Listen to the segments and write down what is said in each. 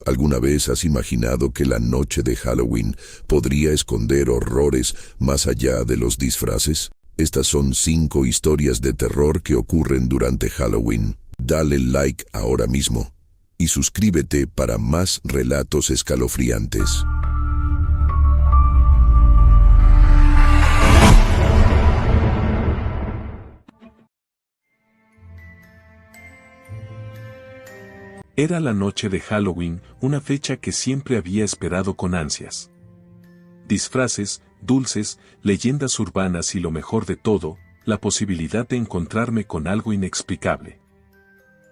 ¿Alguna vez has imaginado que la noche de Halloween podría esconder horrores más allá de los disfraces? Estas son 5 historias de terror que ocurren durante Halloween. Dale like ahora mismo y suscríbete para más relatos escalofriantes. Era la noche de Halloween, una fecha que siempre había esperado con ansias. Disfraces, dulces, leyendas urbanas y lo mejor de todo, la posibilidad de encontrarme con algo inexplicable.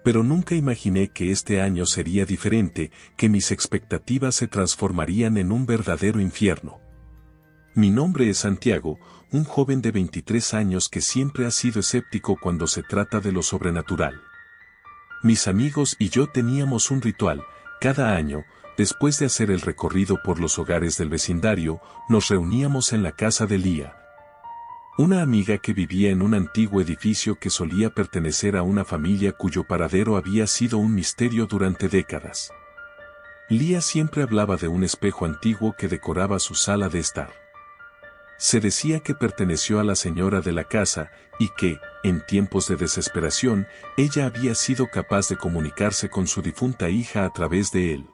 Pero nunca imaginé que este año sería diferente, que mis expectativas se transformarían en un verdadero infierno. Mi nombre es Santiago, un joven de 23 años que siempre ha sido escéptico cuando se trata de lo sobrenatural. Mis amigos y yo teníamos un ritual. Cada año, después de hacer el recorrido por los hogares del vecindario, nos reuníamos en la casa de Lía, una amiga que vivía en un antiguo edificio que solía pertenecer a una familia cuyo paradero había sido un misterio durante décadas. Lía siempre hablaba de un espejo antiguo que decoraba su sala de estar. Se decía que perteneció a la señora de la casa y que, en tiempos de desesperación, ella había sido capaz de comunicarse con su difunta hija a través de él.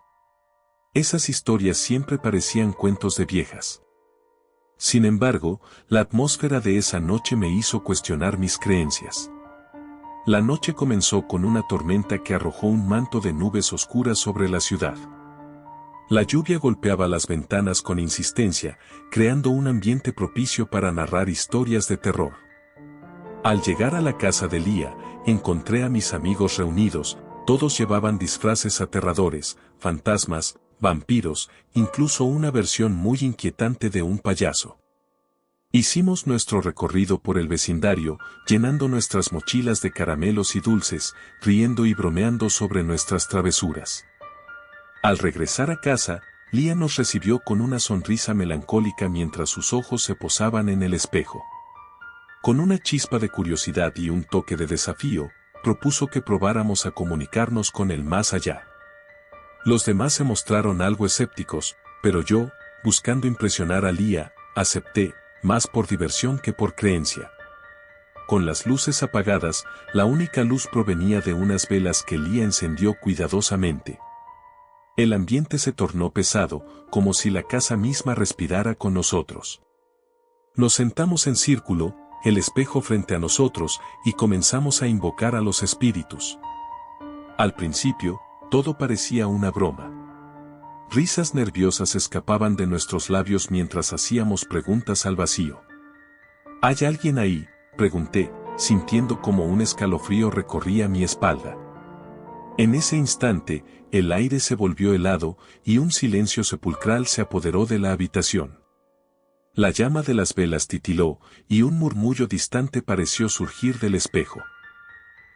Esas historias siempre parecían cuentos de viejas. Sin embargo, la atmósfera de esa noche me hizo cuestionar mis creencias. La noche comenzó con una tormenta que arrojó un manto de nubes oscuras sobre la ciudad. La lluvia golpeaba las ventanas con insistencia, creando un ambiente propicio para narrar historias de terror. Al llegar a la casa de Lía, encontré a mis amigos reunidos. Todos llevaban disfraces aterradores, fantasmas, vampiros, incluso una versión muy inquietante de un payaso. Hicimos nuestro recorrido por el vecindario, llenando nuestras mochilas de caramelos y dulces, riendo y bromeando sobre nuestras travesuras. Al regresar a casa, Lía nos recibió con una sonrisa melancólica mientras sus ojos se posaban en el espejo. Con una chispa de curiosidad y un toque de desafío, propuso que probáramos a comunicarnos con el más allá. Los demás se mostraron algo escépticos, pero yo, buscando impresionar a Lía, acepté, más por diversión que por creencia. Con las luces apagadas, la única luz provenía de unas velas que Lía encendió cuidadosamente. El ambiente se tornó pesado, como si la casa misma respirara con nosotros. Nos sentamos en círculo, el espejo frente a nosotros, y comenzamos a invocar a los espíritus. Al principio, todo parecía una broma. Risas nerviosas escapaban de nuestros labios mientras hacíamos preguntas al vacío. ¿Hay alguien ahí?, pregunté, sintiendo como un escalofrío recorría mi espalda. En ese instante, el aire se volvió helado y un silencio sepulcral se apoderó de la habitación. La llama de las velas titiló y un murmullo distante pareció surgir del espejo.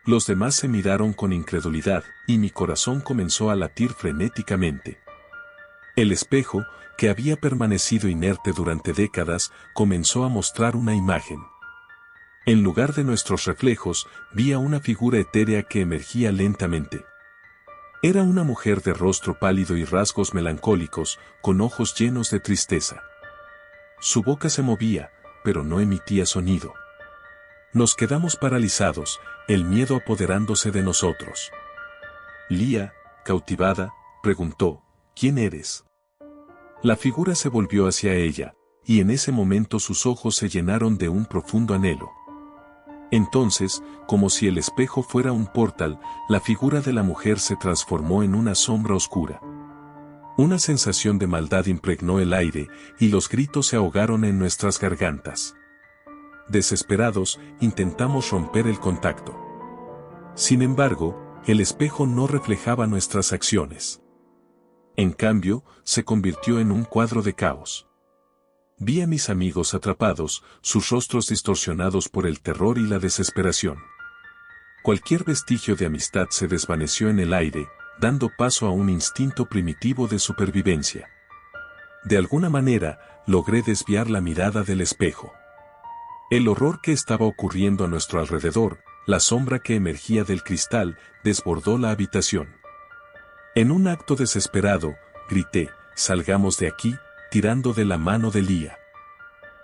Los demás se miraron con incredulidad y mi corazón comenzó a latir frenéticamente. El espejo, que había permanecido inerte durante décadas, comenzó a mostrar una imagen. En lugar de nuestros reflejos, vi a una figura etérea que emergía lentamente. Era una mujer de rostro pálido y rasgos melancólicos, con ojos llenos de tristeza. Su boca se movía, pero no emitía sonido. Nos quedamos paralizados, el miedo apoderándose de nosotros. Lía, cautivada, preguntó, ¿quién eres? La figura se volvió hacia ella, y en ese momento sus ojos se llenaron de un profundo anhelo. Entonces, como si el espejo fuera un portal, la figura de la mujer se transformó en una sombra oscura. Una sensación de maldad impregnó el aire, y los gritos se ahogaron en nuestras gargantas. Desesperados, intentamos romper el contacto. Sin embargo, el espejo no reflejaba nuestras acciones. En cambio, se convirtió en un cuadro de caos. Vi a mis amigos atrapados, sus rostros distorsionados por el terror y la desesperación. Cualquier vestigio de amistad se desvaneció en el aire, dando paso a un instinto primitivo de supervivencia. De alguna manera, logré desviar la mirada del espejo. El horror que estaba ocurriendo a nuestro alrededor, la sombra que emergía del cristal, desbordó la habitación. En un acto desesperado, grité, «Salgamos de aquí», tirando de la mano de Lia.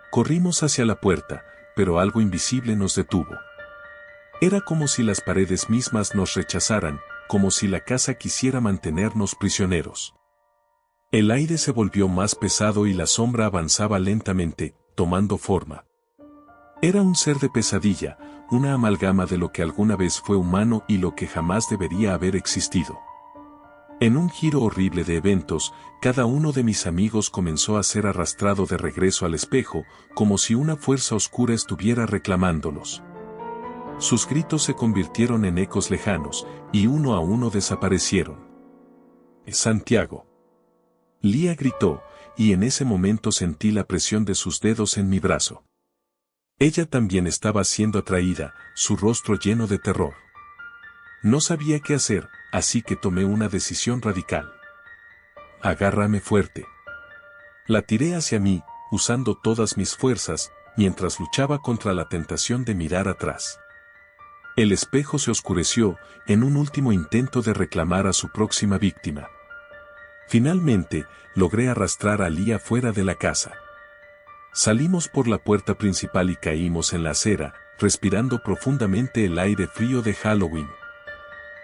Corrimos hacia la puerta, pero algo invisible nos detuvo. Era como si las paredes mismas nos rechazaran, como si la casa quisiera mantenernos prisioneros. El aire se volvió más pesado y la sombra avanzaba lentamente, tomando forma. Era un ser de pesadilla, una amalgama de lo que alguna vez fue humano y lo que jamás debería haber existido. En un giro horrible de eventos, cada uno de mis amigos comenzó a ser arrastrado de regreso al espejo, como si una fuerza oscura estuviera reclamándolos. Sus gritos se convirtieron en ecos lejanos, y uno a uno desaparecieron. «Santiago». Lia gritó, y en ese momento sentí la presión de sus dedos en mi brazo. Ella también estaba siendo atraída, su rostro lleno de terror. No sabía qué hacer, así que tomé una decisión radical. «Agárrame fuerte». La tiré hacia mí, usando todas mis fuerzas, mientras luchaba contra la tentación de mirar atrás. El espejo se oscureció, en un último intento de reclamar a su próxima víctima. Finalmente, logré arrastrar a Lia fuera de la casa. Salimos por la puerta principal y caímos en la acera, respirando profundamente el aire frío de Halloween.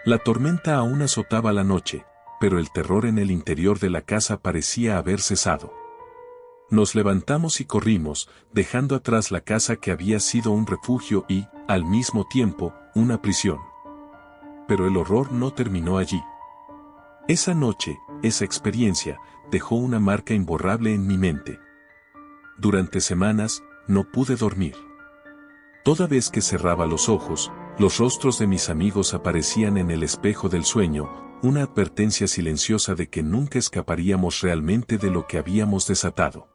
La tormenta aún azotaba la noche, pero el terror en el interior de la casa parecía haber cesado. Nos levantamos y corrimos, dejando atrás la casa que había sido un refugio y, al mismo tiempo, una prisión. Pero el horror no terminó allí. Esa noche, esa experiencia, dejó una marca imborrable en mi mente. Durante semanas, no pude dormir. Toda vez que cerraba los ojos, los rostros de mis amigos aparecían en el espejo del sueño, una advertencia silenciosa de que nunca escaparíamos realmente de lo que habíamos desatado.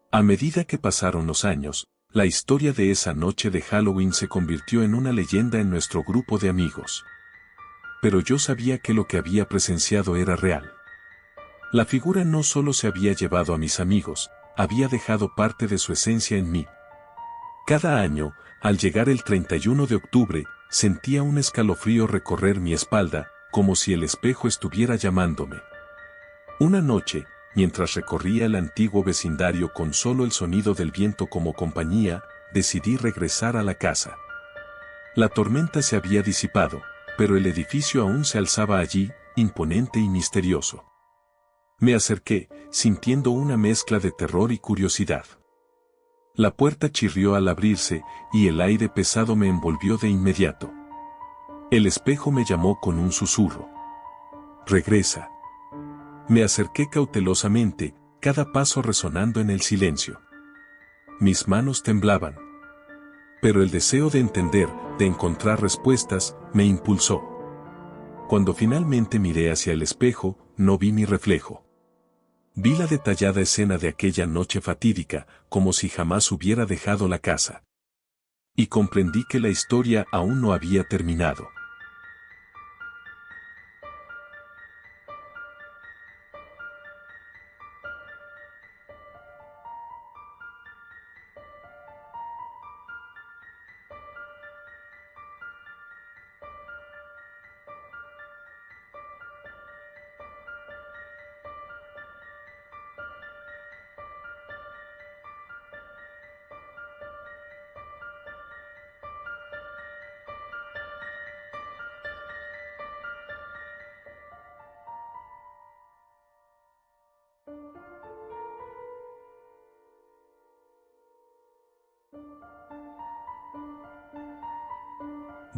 A medida que pasaron los años, la historia de esa noche de Halloween se convirtió en una leyenda en nuestro grupo de amigos. Pero yo sabía que lo que había presenciado era real. La figura no solo se había llevado a mis amigos, había dejado parte de su esencia en mí. Cada año, al llegar el 31 de octubre, sentía un escalofrío recorrer mi espalda, como si el espejo estuviera llamándome. Una noche, mientras recorría el antiguo vecindario con solo el sonido del viento como compañía, decidí regresar a la casa. La tormenta se había disipado, pero el edificio aún se alzaba allí, imponente y misterioso. Me acerqué, sintiendo una mezcla de terror y curiosidad. La puerta chirrió al abrirse, y el aire pesado me envolvió de inmediato. El espejo me llamó con un susurro. «Regresa». Me acerqué cautelosamente, cada paso resonando en el silencio. Mis manos temblaban. Pero el deseo de entender, de encontrar respuestas, me impulsó. Cuando finalmente miré hacia el espejo, no vi mi reflejo. Vi la detallada escena de aquella noche fatídica, como si jamás hubiera dejado la casa. Y comprendí que la historia aún no había terminado.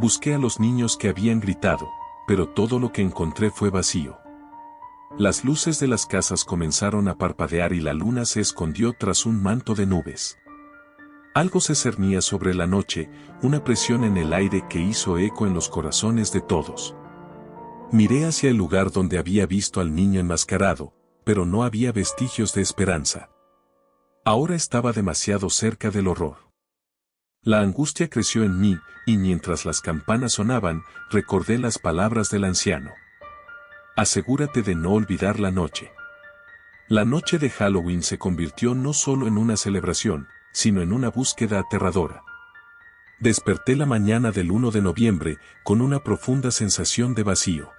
Busqué a los niños que habían gritado, pero todo lo que encontré fue vacío. Las luces de las casas comenzaron a parpadear y la luna se escondió tras un manto de nubes. Algo se cernía sobre la noche, una presión en el aire que hizo eco en los corazones de todos. Miré hacia el lugar donde había visto al niño enmascarado, pero no había vestigios de esperanza. Ahora estaba demasiado cerca del horror. La angustia creció en mí, y mientras las campanas sonaban, recordé las palabras del anciano. Asegúrate de no olvidar la noche. La noche de Halloween se convirtió no solo en una celebración, sino en una búsqueda aterradora. Desperté la mañana del 1 de noviembre, con una profunda sensación de vacío.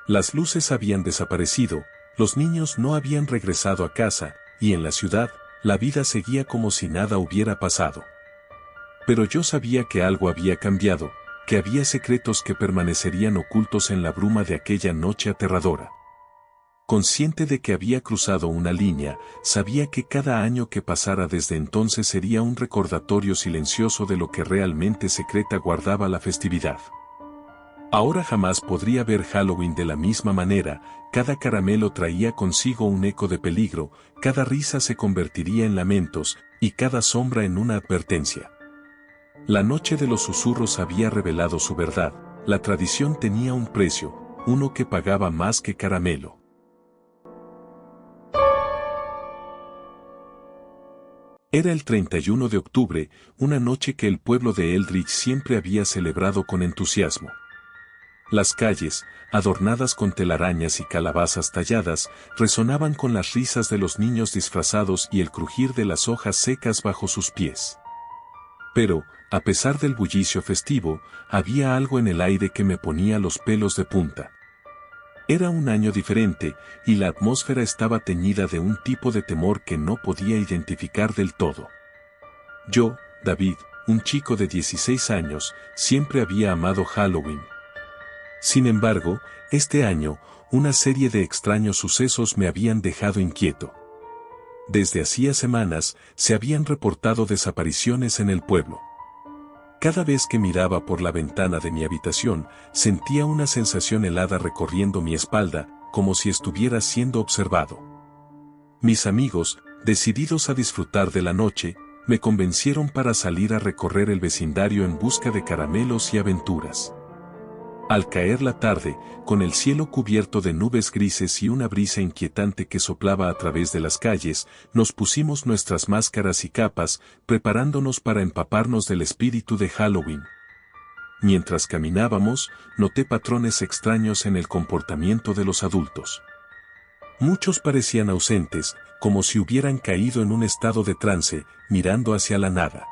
Las luces habían desaparecido, los niños no habían regresado a casa, y en la ciudad, la vida seguía como si nada hubiera pasado. Pero yo sabía que algo había cambiado, que había secretos que permanecerían ocultos en la bruma de aquella noche aterradora. Consciente de que había cruzado una línea, sabía que cada año que pasara desde entonces sería un recordatorio silencioso de lo que realmente secreta guardaba la festividad. Ahora jamás podría ver Halloween de la misma manera, cada caramelo traía consigo un eco de peligro, cada risa se convertiría en lamentos, y cada sombra en una advertencia. La noche de los susurros había revelado su verdad, la tradición tenía un precio, uno que pagaba más que caramelo. Era el 31 de octubre, una noche que el pueblo de Eldridge siempre había celebrado con entusiasmo. Las calles, adornadas con telarañas y calabazas talladas, resonaban con las risas de los niños disfrazados y el crujir de las hojas secas bajo sus pies. Pero, a pesar del bullicio festivo, había algo en el aire que me ponía los pelos de punta. Era un año diferente, y la atmósfera estaba teñida de un tipo de temor que no podía identificar del todo. Yo, David, un chico de 16 años, siempre había amado Halloween. Sin embargo, este año, una serie de extraños sucesos me habían dejado inquieto. Desde hacía semanas, se habían reportado desapariciones en el pueblo. Cada vez que miraba por la ventana de mi habitación, sentía una sensación helada recorriendo mi espalda, como si estuviera siendo observado. Mis amigos, decididos a disfrutar de la noche, me convencieron para salir a recorrer el vecindario en busca de caramelos y aventuras. Al caer la tarde, con el cielo cubierto de nubes grises y una brisa inquietante que soplaba a través de las calles, nos pusimos nuestras máscaras y capas, preparándonos para empaparnos del espíritu de Halloween. Mientras caminábamos, noté patrones extraños en el comportamiento de los adultos. Muchos parecían ausentes, como si hubieran caído en un estado de trance, mirando hacia la nada.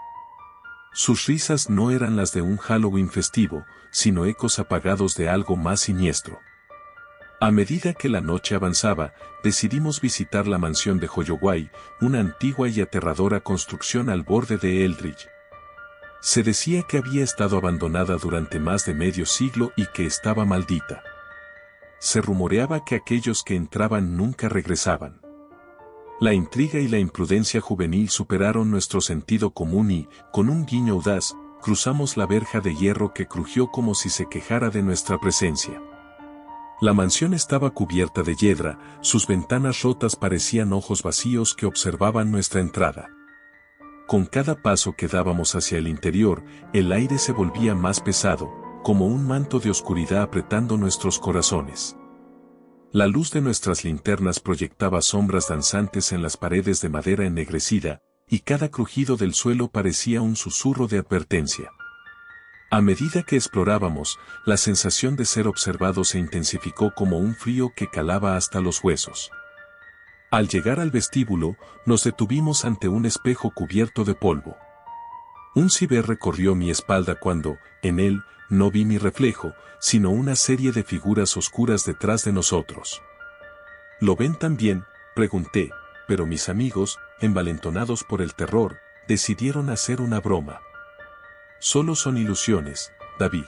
Sus risas no eran las de un Halloween festivo, sino ecos apagados de algo más siniestro. A medida que la noche avanzaba, decidimos visitar la mansión de Holloway, una antigua y aterradora construcción al borde de Eldridge. Se decía que había estado abandonada durante más de medio siglo y que estaba maldita. Se rumoreaba que aquellos que entraban nunca regresaban. La intriga y la imprudencia juvenil superaron nuestro sentido común y, con un guiño audaz, cruzamos la verja de hierro que crujió como si se quejara de nuestra presencia. La mansión estaba cubierta de hiedra, sus ventanas rotas parecían ojos vacíos que observaban nuestra entrada. Con cada paso que dábamos hacia el interior, el aire se volvía más pesado, como un manto de oscuridad apretando nuestros corazones. La luz de nuestras linternas proyectaba sombras danzantes en las paredes de madera ennegrecida, y cada crujido del suelo parecía un susurro de advertencia. A medida que explorábamos, la sensación de ser observado se intensificó como un frío que calaba hasta los huesos. Al llegar al vestíbulo, nos detuvimos ante un espejo cubierto de polvo. Un ciber recorrió mi espalda cuando, en él, no vi mi reflejo, sino una serie de figuras oscuras detrás de nosotros. ¿Lo ven también?, pregunté, pero mis amigos, envalentonados por el terror, decidieron hacer una broma. Solo son ilusiones, David.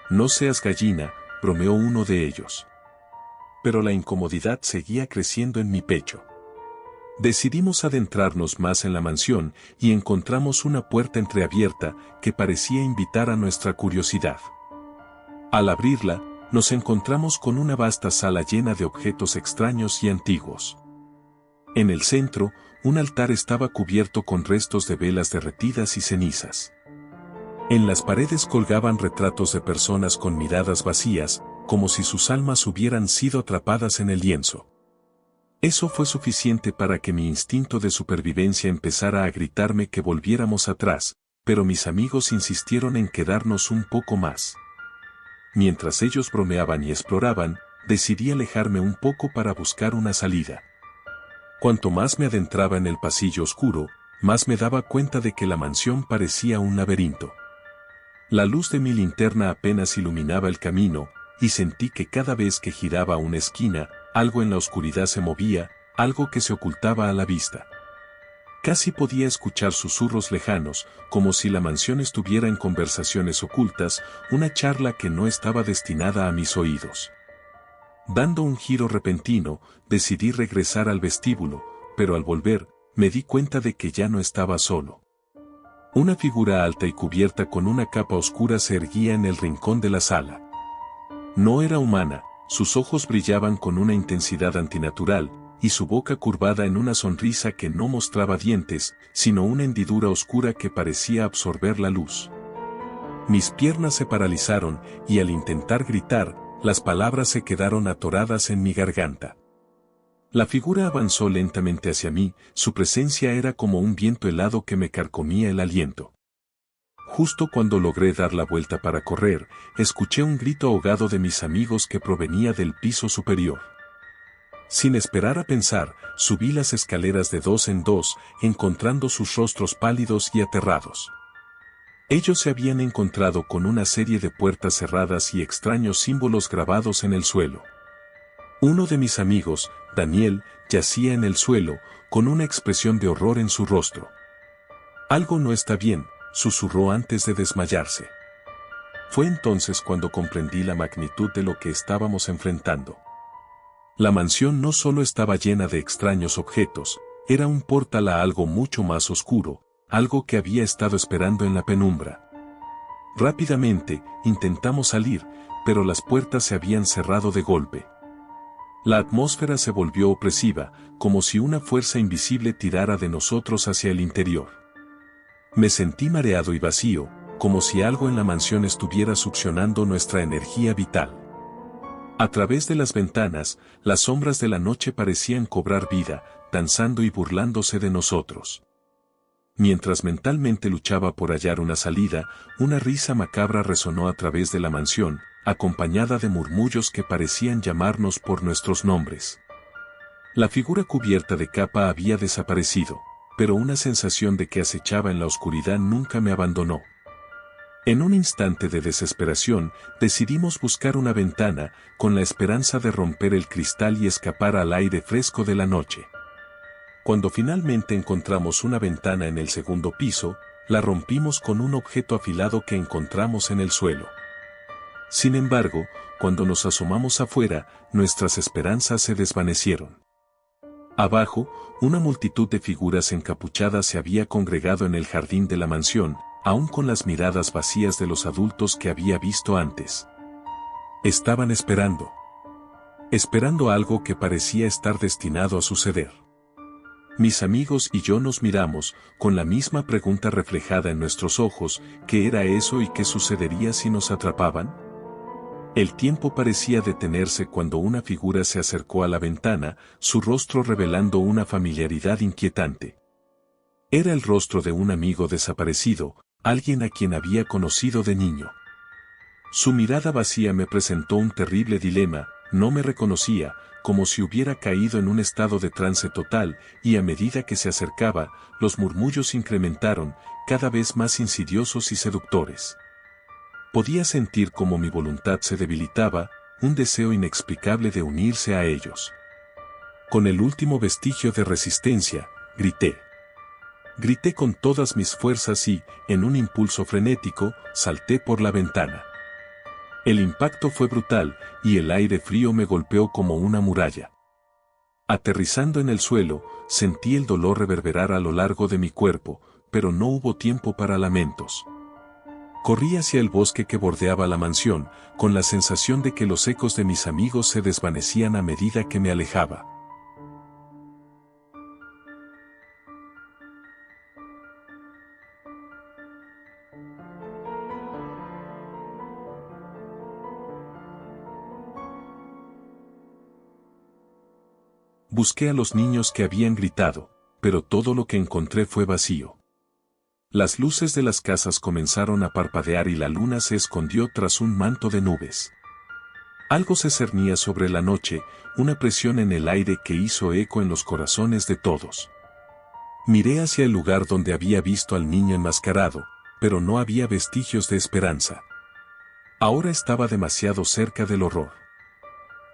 No seas gallina, bromeó uno de ellos. Pero la incomodidad seguía creciendo en mi pecho. Decidimos adentrarnos más en la mansión y encontramos una puerta entreabierta que parecía invitar a nuestra curiosidad. Al abrirla, nos encontramos con una vasta sala llena de objetos extraños y antiguos. En el centro, un altar estaba cubierto con restos de velas derretidas y cenizas. En las paredes colgaban retratos de personas con miradas vacías, como si sus almas hubieran sido atrapadas en el lienzo. Eso fue suficiente para que mi instinto de supervivencia empezara a gritarme que volviéramos atrás, pero mis amigos insistieron en quedarnos un poco más. Mientras ellos bromeaban y exploraban, decidí alejarme un poco para buscar una salida. Cuanto más me adentraba en el pasillo oscuro, más me daba cuenta de que la mansión parecía un laberinto. La luz de mi linterna apenas iluminaba el camino, y sentí que cada vez que giraba una esquina, algo en la oscuridad se movía, algo que se ocultaba a la vista. Casi podía escuchar susurros lejanos, como si la mansión estuviera en conversaciones ocultas, una charla que no estaba destinada a mis oídos. Dando un giro repentino, decidí regresar al vestíbulo, pero al volver, me di cuenta de que ya no estaba solo. Una figura alta y cubierta con una capa oscura se erguía en el rincón de la sala. No era humana, sus ojos brillaban con una intensidad antinatural, y su boca curvada en una sonrisa que no mostraba dientes, sino una hendidura oscura que parecía absorber la luz. Mis piernas se paralizaron, y al intentar gritar, las palabras se quedaron atoradas en mi garganta. La figura avanzó lentamente hacia mí, su presencia era como un viento helado que me carcomía el aliento. Justo cuando logré dar la vuelta para correr, escuché un grito ahogado de mis amigos que provenía del piso superior. Sin esperar a pensar, subí las escaleras de dos en dos, encontrando sus rostros pálidos y aterrados. Ellos se habían encontrado con una serie de puertas cerradas y extraños símbolos grabados en el suelo. Uno de mis amigos, Daniel, yacía en el suelo, con una expresión de horror en su rostro. «Algo no está bien», susurró antes de desmayarse. Fue entonces cuando comprendí la magnitud de lo que estábamos enfrentando. La mansión no solo estaba llena de extraños objetos, era un portal a algo mucho más oscuro, algo que había estado esperando en la penumbra. Rápidamente, intentamos salir, pero las puertas se habían cerrado de golpe. La atmósfera se volvió opresiva, como si una fuerza invisible tirara de nosotros hacia el interior. Me sentí mareado y vacío, como si algo en la mansión estuviera succionando nuestra energía vital. A través de las ventanas, las sombras de la noche parecían cobrar vida, danzando y burlándose de nosotros. Mientras mentalmente luchaba por hallar una salida, una risa macabra resonó a través de la mansión, acompañada de murmullos que parecían llamarnos por nuestros nombres. La figura cubierta de capa había desaparecido, pero una sensación de que acechaba en la oscuridad nunca me abandonó. En un instante de desesperación, decidimos buscar una ventana, con la esperanza de romper el cristal y escapar al aire fresco de la noche. Cuando finalmente encontramos una ventana en el segundo piso, la rompimos con un objeto afilado que encontramos en el suelo. Sin embargo, cuando nos asomamos afuera, nuestras esperanzas se desvanecieron. Abajo, una multitud de figuras encapuchadas se había congregado en el jardín de la mansión, aún con las miradas vacías de los adultos que había visto antes. Estaban esperando. Esperando algo que parecía estar destinado a suceder. Mis amigos y yo nos miramos, con la misma pregunta reflejada en nuestros ojos: ¿qué era eso y qué sucedería si nos atrapaban? El tiempo parecía detenerse cuando una figura se acercó a la ventana, su rostro revelando una familiaridad inquietante. Era el rostro de un amigo desaparecido, alguien a quien había conocido de niño. Su mirada vacía me presentó un terrible dilema: no me reconocía, como si hubiera caído en un estado de trance total, y a medida que se acercaba, los murmullos incrementaron, cada vez más insidiosos y seductores. Podía sentir cómo mi voluntad se debilitaba, un deseo inexplicable de unirse a ellos. Con el último vestigio de resistencia, grité. Grité con todas mis fuerzas y, en un impulso frenético, salté por la ventana. El impacto fue brutal, y el aire frío me golpeó como una muralla. Aterrizando en el suelo, sentí el dolor reverberar a lo largo de mi cuerpo, pero no hubo tiempo para lamentos. Corrí hacia el bosque que bordeaba la mansión, con la sensación de que los ecos de mis amigos se desvanecían a medida que me alejaba. Busqué a los niños que habían gritado, pero todo lo que encontré fue vacío. Las luces de las casas comenzaron a parpadear y la luna se escondió tras un manto de nubes. Algo se cernía sobre la noche, una presión en el aire que hizo eco en los corazones de todos. Miré hacia el lugar donde había visto al niño enmascarado, pero no había vestigios de esperanza. Ahora estaba demasiado cerca del horror.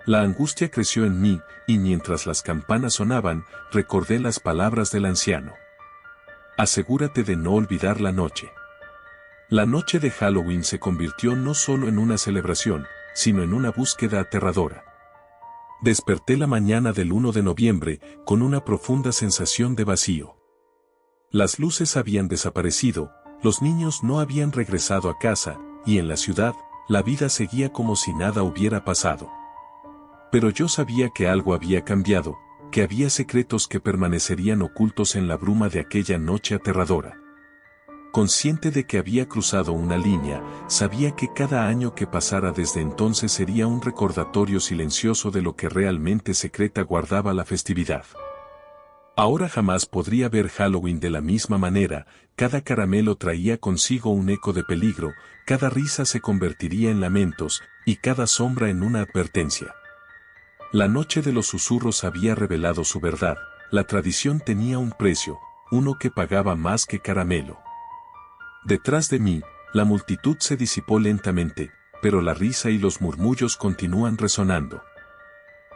La angustia creció en mí, y mientras las campanas sonaban, recordé las palabras del anciano. Asegúrate de no olvidar la noche. La noche de Halloween se convirtió no solo en una celebración, sino en una búsqueda aterradora. Desperté la mañana del 1 de noviembre con una profunda sensación de vacío. Las luces habían desaparecido, los niños no habían regresado a casa, y en la ciudad, la vida seguía como si nada hubiera pasado. Pero yo sabía que algo había cambiado, que había secretos que permanecerían ocultos en la bruma de aquella noche aterradora. Consciente de que había cruzado una línea, sabía que cada año que pasara desde entonces sería un recordatorio silencioso de lo que realmente secreta guardaba la festividad. Ahora jamás podría ver Halloween de la misma manera, cada caramelo traía consigo un eco de peligro, cada risa se convertiría en lamentos, y cada sombra en una advertencia. La noche de los susurros había revelado su verdad, la tradición tenía un precio, uno que pagaba más que caramelo. Detrás de mí, la multitud se disipó lentamente, pero la risa y los murmullos continúan resonando.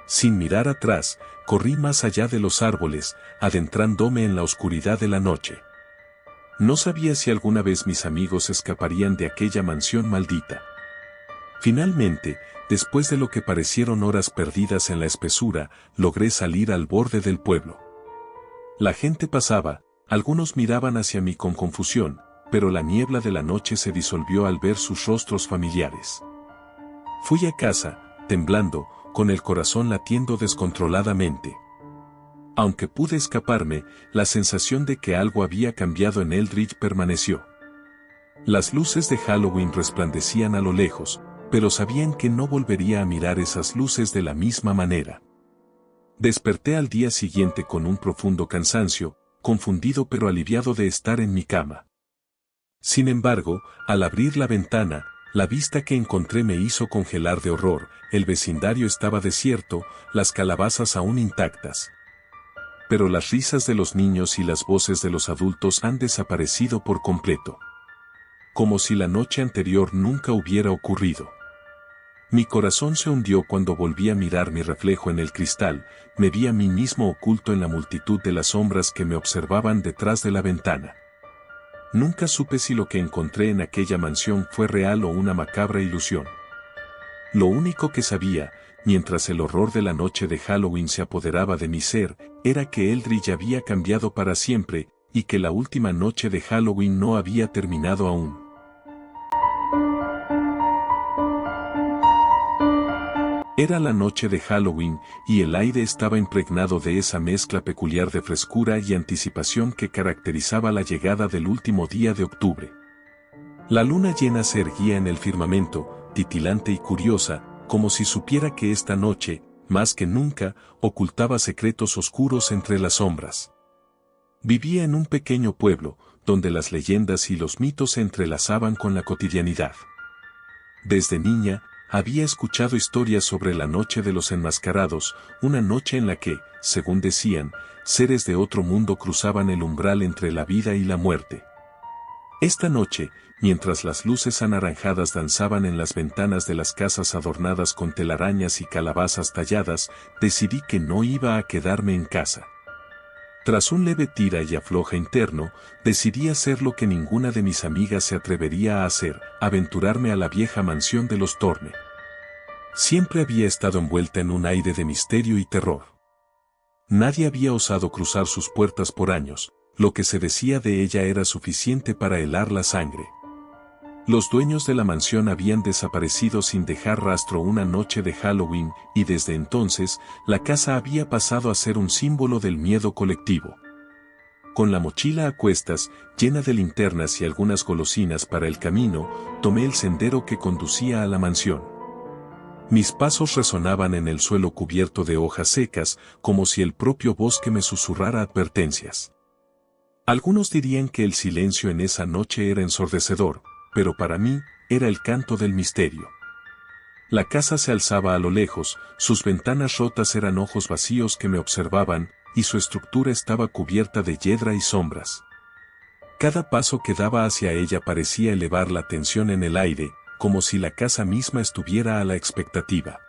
Sin mirar atrás, corrí más allá de los árboles, adentrándome en la oscuridad de la noche. No sabía si alguna vez mis amigos escaparían de aquella mansión maldita. Finalmente, después de lo que parecieron horas perdidas en la espesura, logré salir al borde del pueblo. La gente pasaba, algunos miraban hacia mí con confusión, pero la niebla de la noche se disolvió al ver sus rostros familiares. Fui a casa, temblando, con el corazón latiendo descontroladamente. Aunque pude escaparme, la sensación de que algo había cambiado en Eldridge permaneció. Las luces de Halloween resplandecían a lo lejos, pero sabían que no volvería a mirar esas luces de la misma manera. Desperté al día siguiente con un profundo cansancio, confundido pero aliviado de estar en mi cama. Sin embargo, al abrir la ventana, la vista que encontré me hizo congelar de horror, el vecindario estaba desierto, las calabazas aún intactas. Pero las risas de los niños y las voces de los adultos han desaparecido por completo. Como si la noche anterior nunca hubiera ocurrido. Mi corazón se hundió cuando volví a mirar mi reflejo en el cristal, me vi a mí mismo oculto en la multitud de las sombras que me observaban detrás de la ventana. Nunca supe si lo que encontré en aquella mansión fue real o una macabra ilusión. Lo único que sabía, mientras el horror de la noche de Halloween se apoderaba de mi ser, era que Eldridge había cambiado para siempre, y que la última noche de Halloween no había terminado aún. Era la noche de Halloween, y el aire estaba impregnado de esa mezcla peculiar de frescura y anticipación que caracterizaba la llegada del último día de octubre. La luna llena se erguía en el firmamento, titilante y curiosa, como si supiera que esta noche, más que nunca, ocultaba secretos oscuros entre las sombras. Vivía en un pequeño pueblo, donde las leyendas y los mitos se entrelazaban con la cotidianidad. Desde niña, había escuchado historias sobre la noche de los enmascarados, una noche en la que, según decían, seres de otro mundo cruzaban el umbral entre la vida y la muerte. Esta noche, mientras las luces anaranjadas danzaban en las ventanas de las casas adornadas con telarañas y calabazas talladas, decidí que no iba a quedarme en casa. Tras un leve tira y afloja interno, decidí hacer lo que ninguna de mis amigas se atrevería a hacer, aventurarme a la vieja mansión de los Thorne. Siempre había estado envuelta en un aire de misterio y terror. Nadie había osado cruzar sus puertas por años, lo que se decía de ella era suficiente para helar la sangre. Los dueños de la mansión habían desaparecido sin dejar rastro una noche de Halloween, y desde entonces, la casa había pasado a ser un símbolo del miedo colectivo. Con la mochila a cuestas, llena de linternas y algunas golosinas para el camino, tomé el sendero que conducía a la mansión. Mis pasos resonaban en el suelo cubierto de hojas secas, como si el propio bosque me susurrara advertencias. Algunos dirían que el silencio en esa noche era ensordecedor, pero para mí, era el canto del misterio. La casa se alzaba a lo lejos, sus ventanas rotas eran ojos vacíos que me observaban, y su estructura estaba cubierta de hiedra y sombras. Cada paso que daba hacia ella parecía elevar la tensión en el aire, como si la casa misma estuviera a la expectativa.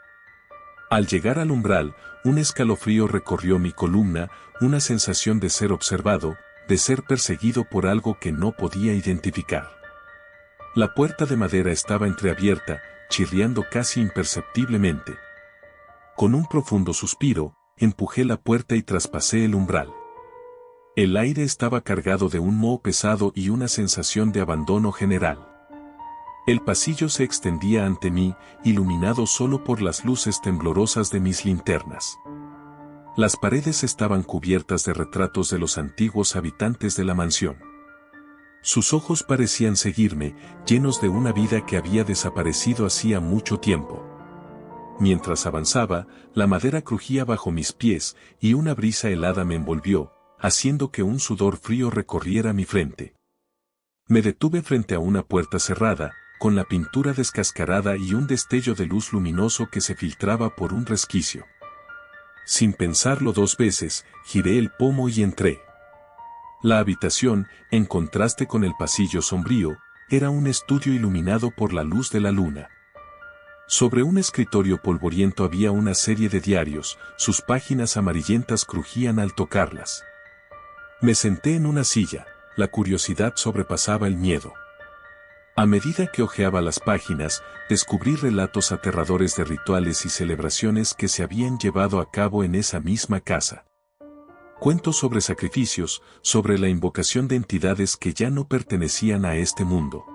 Al llegar al umbral, un escalofrío recorrió mi columna, una sensación de ser observado, de ser perseguido por algo que no podía identificar. La puerta de madera estaba entreabierta, chirriando casi imperceptiblemente. Con un profundo suspiro, empujé la puerta y traspasé el umbral. El aire estaba cargado de un moho pesado y una sensación de abandono general. El pasillo se extendía ante mí, iluminado solo por las luces temblorosas de mis linternas. Las paredes estaban cubiertas de retratos de los antiguos habitantes de la mansión. Sus ojos parecían seguirme, llenos de una vida que había desaparecido hacía mucho tiempo. Mientras avanzaba, la madera crujía bajo mis pies y una brisa helada me envolvió, haciendo que un sudor frío recorriera mi frente. Me detuve frente a una puerta cerrada, con la pintura descascarada y un destello de luz luminoso que se filtraba por un resquicio. Sin pensarlo dos veces, giré el pomo y entré. La habitación, en contraste con el pasillo sombrío, era un estudio iluminado por la luz de la luna. Sobre un escritorio polvoriento había una serie de diarios, sus páginas amarillentas crujían al tocarlas. Me senté en una silla, la curiosidad sobrepasaba el miedo. A medida que hojeaba las páginas, descubrí relatos aterradores de rituales y celebraciones que se habían llevado a cabo en esa misma casa. Cuentos sobre sacrificios, sobre la invocación de entidades que ya no pertenecían a este mundo.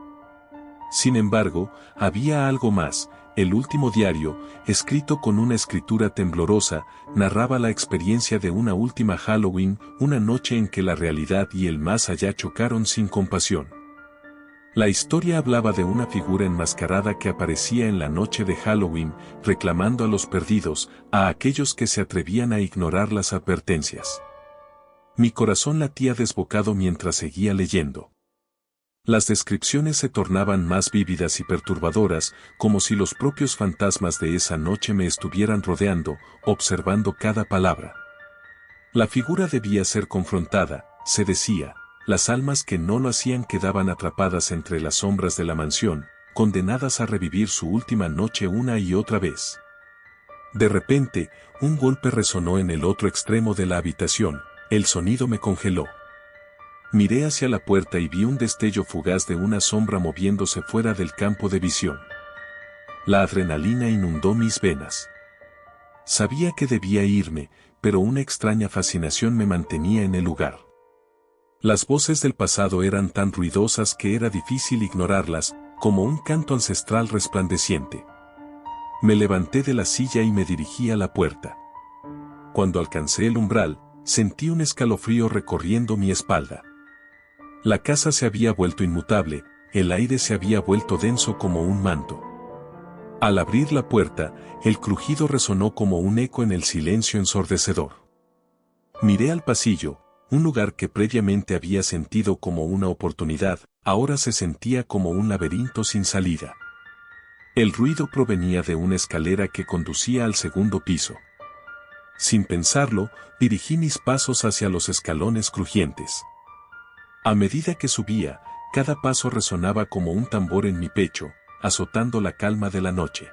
Sin embargo, había algo más. El último diario, escrito con una escritura temblorosa, narraba la experiencia de una última Halloween, una noche en que la realidad y el más allá chocaron sin compasión. La historia hablaba de una figura enmascarada que aparecía en la noche de Halloween, reclamando a los perdidos, a aquellos que se atrevían a ignorar las advertencias. Mi corazón latía desbocado mientras seguía leyendo. Las descripciones se tornaban más vívidas y perturbadoras, como si los propios fantasmas de esa noche me estuvieran rodeando, observando cada palabra. La figura debía ser confrontada, se decía, las almas que no lo hacían quedaban atrapadas entre las sombras de la mansión, condenadas a revivir su última noche una y otra vez. De repente, un golpe resonó en el otro extremo de la habitación, el sonido me congeló. Miré hacia la puerta y vi un destello fugaz de una sombra moviéndose fuera del campo de visión. La adrenalina inundó mis venas. Sabía que debía irme, pero una extraña fascinación me mantenía en el lugar. Las voces del pasado eran tan ruidosas que era difícil ignorarlas, como un canto ancestral resplandeciente. Me levanté de la silla y me dirigí a la puerta. Cuando alcancé el umbral, sentí un escalofrío recorriendo mi espalda. La casa se había vuelto inmutable, el aire se había vuelto denso como un manto. Al abrir la puerta, el crujido resonó como un eco en el silencio ensordecedor. Miré al pasillo, un lugar que previamente había sentido como una oportunidad, ahora se sentía como un laberinto sin salida. El ruido provenía de una escalera que conducía al segundo piso. Sin pensarlo, dirigí mis pasos hacia los escalones crujientes. A medida que subía, cada paso resonaba como un tambor en mi pecho, azotando la calma de la noche.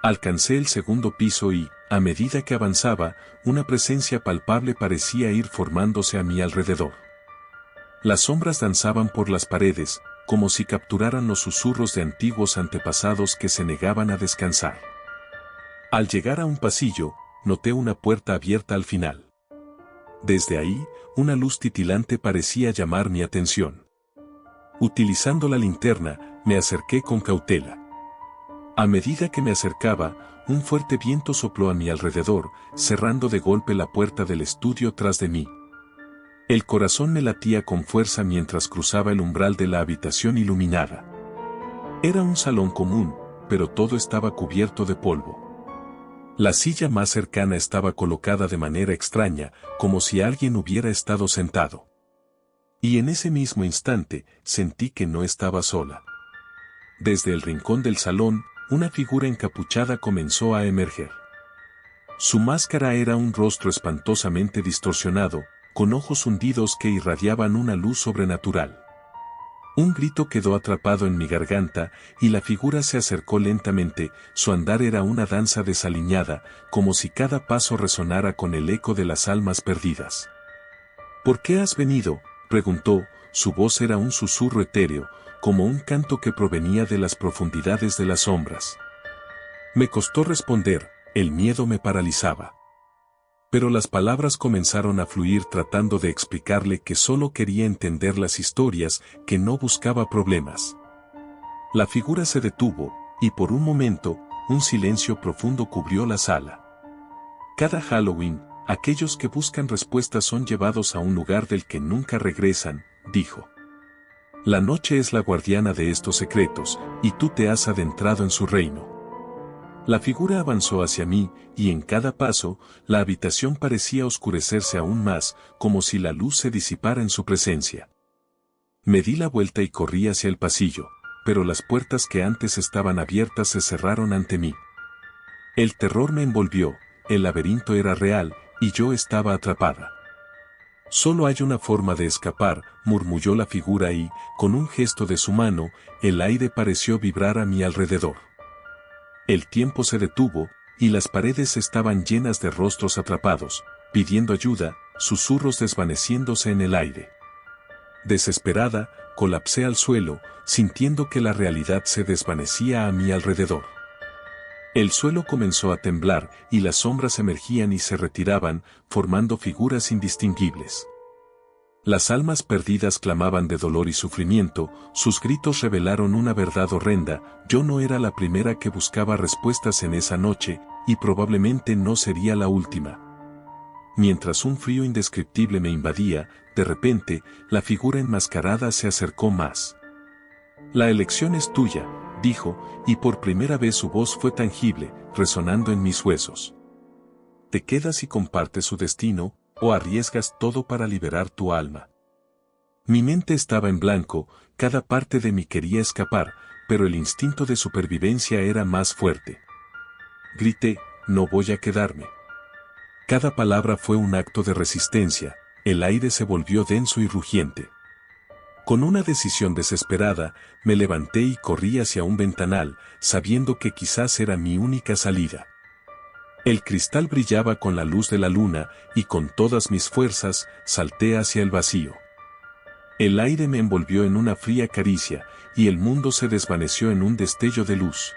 Alcancé el segundo piso y, a medida que avanzaba, una presencia palpable parecía ir formándose a mi alrededor. Las sombras danzaban por las paredes, como si capturaran los susurros de antiguos antepasados que se negaban a descansar. Al llegar a un pasillo, noté una puerta abierta al final. Desde ahí, una luz titilante parecía llamar mi atención. Utilizando la linterna, me acerqué con cautela. A medida que me acercaba, un fuerte viento sopló a mi alrededor, cerrando de golpe la puerta del estudio tras de mí. El corazón me latía con fuerza mientras cruzaba el umbral de la habitación iluminada. Era un salón común, pero todo estaba cubierto de polvo. La silla más cercana estaba colocada de manera extraña, como si alguien hubiera estado sentado. Y en ese mismo instante, sentí que no estaba sola. Desde el rincón del salón, una figura encapuchada comenzó a emerger. Su máscara era un rostro espantosamente distorsionado, con ojos hundidos que irradiaban una luz sobrenatural. Un grito quedó atrapado en mi garganta, y la figura se acercó lentamente. Su andar era una danza desaliñada, como si cada paso resonara con el eco de las almas perdidas. ¿Por qué has venido?, preguntó. Su voz era un susurro etéreo, como un canto que provenía de las profundidades de las sombras. Me costó responder, el miedo me paralizaba. Pero las palabras comenzaron a fluir tratando de explicarle que solo quería entender las historias, que no buscaba problemas. La figura se detuvo, y por un momento, un silencio profundo cubrió la sala. Cada Halloween, aquellos que buscan respuestas son llevados a un lugar del que nunca regresan, dijo. La noche es la guardiana de estos secretos, y tú te has adentrado en su reino. La figura avanzó hacia mí, y en cada paso, la habitación parecía oscurecerse aún más, como si la luz se disipara en su presencia. Me di la vuelta y corrí hacia el pasillo, pero las puertas que antes estaban abiertas se cerraron ante mí. El terror me envolvió, el laberinto era real, y yo estaba atrapada. Solo hay una forma de escapar, murmulló la figura y, con un gesto de su mano, el aire pareció vibrar a mi alrededor. El tiempo se detuvo, y las paredes estaban llenas de rostros atrapados, pidiendo ayuda, susurros desvaneciéndose en el aire. Desesperada, colapsé al suelo, sintiendo que la realidad se desvanecía a mi alrededor. El suelo comenzó a temblar, y las sombras emergían y se retiraban, formando figuras indistinguibles. Las almas perdidas clamaban de dolor y sufrimiento, sus gritos revelaron una verdad horrenda. Yo no era la primera que buscaba respuestas en esa noche, y probablemente no sería la última. Mientras un frío indescriptible me invadía, de repente, la figura enmascarada se acercó más. La elección es tuya, dijo, y por primera vez su voz fue tangible, resonando en mis huesos. ¿Te quedas y compartes su destino, o arriesgas todo para liberar tu alma? Mi mente estaba en blanco, cada parte de mí quería escapar, pero el instinto de supervivencia era más fuerte. Grité, no voy a quedarme. Cada palabra fue un acto de resistencia, el aire se volvió denso y rugiente. Con una decisión desesperada, me levanté y corrí hacia un ventanal, sabiendo que quizás era mi única salida. El cristal brillaba con la luz de la luna, y con todas mis fuerzas, salté hacia el vacío. El aire me envolvió en una fría caricia, y el mundo se desvaneció en un destello de luz.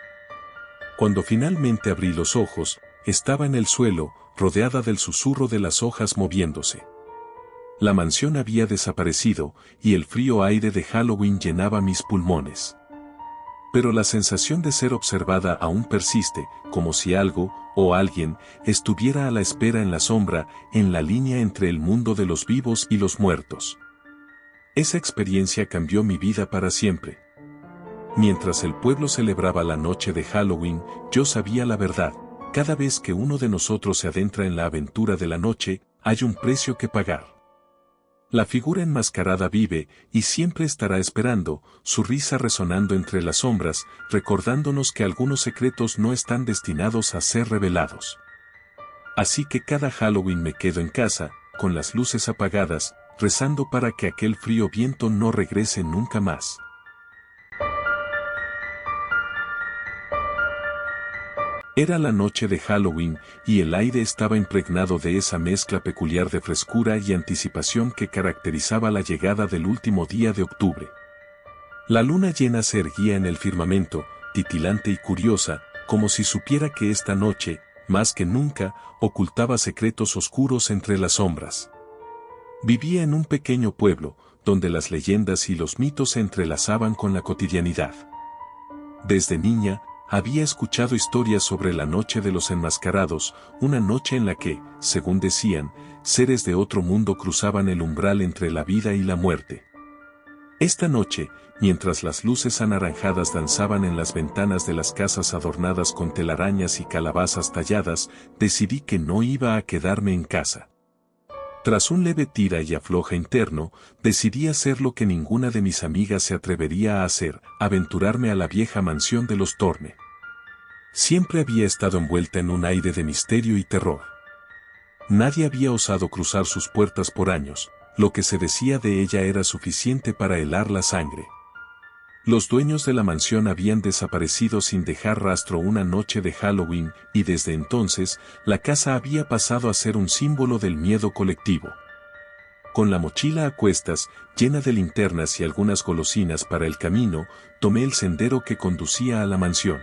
Cuando finalmente abrí los ojos, estaba en el suelo, rodeada del susurro de las hojas moviéndose. La mansión había desaparecido, y el frío aire de Halloween llenaba mis pulmones. Pero la sensación de ser observada aún persiste, como si algo, o alguien, estuviera a la espera en la sombra, en la línea entre el mundo de los vivos y los muertos. Esa experiencia cambió mi vida para siempre. Mientras el pueblo celebraba la noche de Halloween, yo sabía la verdad. Cada vez que uno de nosotros se adentra en la aventura de la noche, hay un precio que pagar. La figura enmascarada vive, y siempre estará esperando, su risa resonando entre las sombras, recordándonos que algunos secretos no están destinados a ser revelados. Así que cada Halloween me quedo en casa, con las luces apagadas, rezando para que aquel frío viento no regrese nunca más. Era la noche de Halloween, y el aire estaba impregnado de esa mezcla peculiar de frescura y anticipación que caracterizaba la llegada del último día de octubre. La luna llena se erguía en el firmamento, titilante y curiosa, como si supiera que esta noche, más que nunca, ocultaba secretos oscuros entre las sombras. Vivía en un pequeño pueblo, donde las leyendas y los mitos se entrelazaban con la cotidianidad. Desde niña, había escuchado historias sobre la noche de los enmascarados, una noche en la que, según decían, seres de otro mundo cruzaban el umbral entre la vida y la muerte. Esta noche, mientras las luces anaranjadas danzaban en las ventanas de las casas adornadas con telarañas y calabazas talladas, decidí que no iba a quedarme en casa. Tras un leve tira y afloja interno, decidí hacer lo que ninguna de mis amigas se atrevería a hacer, aventurarme a la vieja mansión de los Thorne. Siempre había estado envuelta en un aire de misterio y terror. Nadie había osado cruzar sus puertas por años, lo que se decía de ella era suficiente para helar la sangre. Los dueños de la mansión habían desaparecido sin dejar rastro una noche de Halloween y desde entonces la casa había pasado a ser un símbolo del miedo colectivo. Con la mochila a cuestas, llena de linternas y algunas golosinas para el camino, tomé el sendero que conducía a la mansión.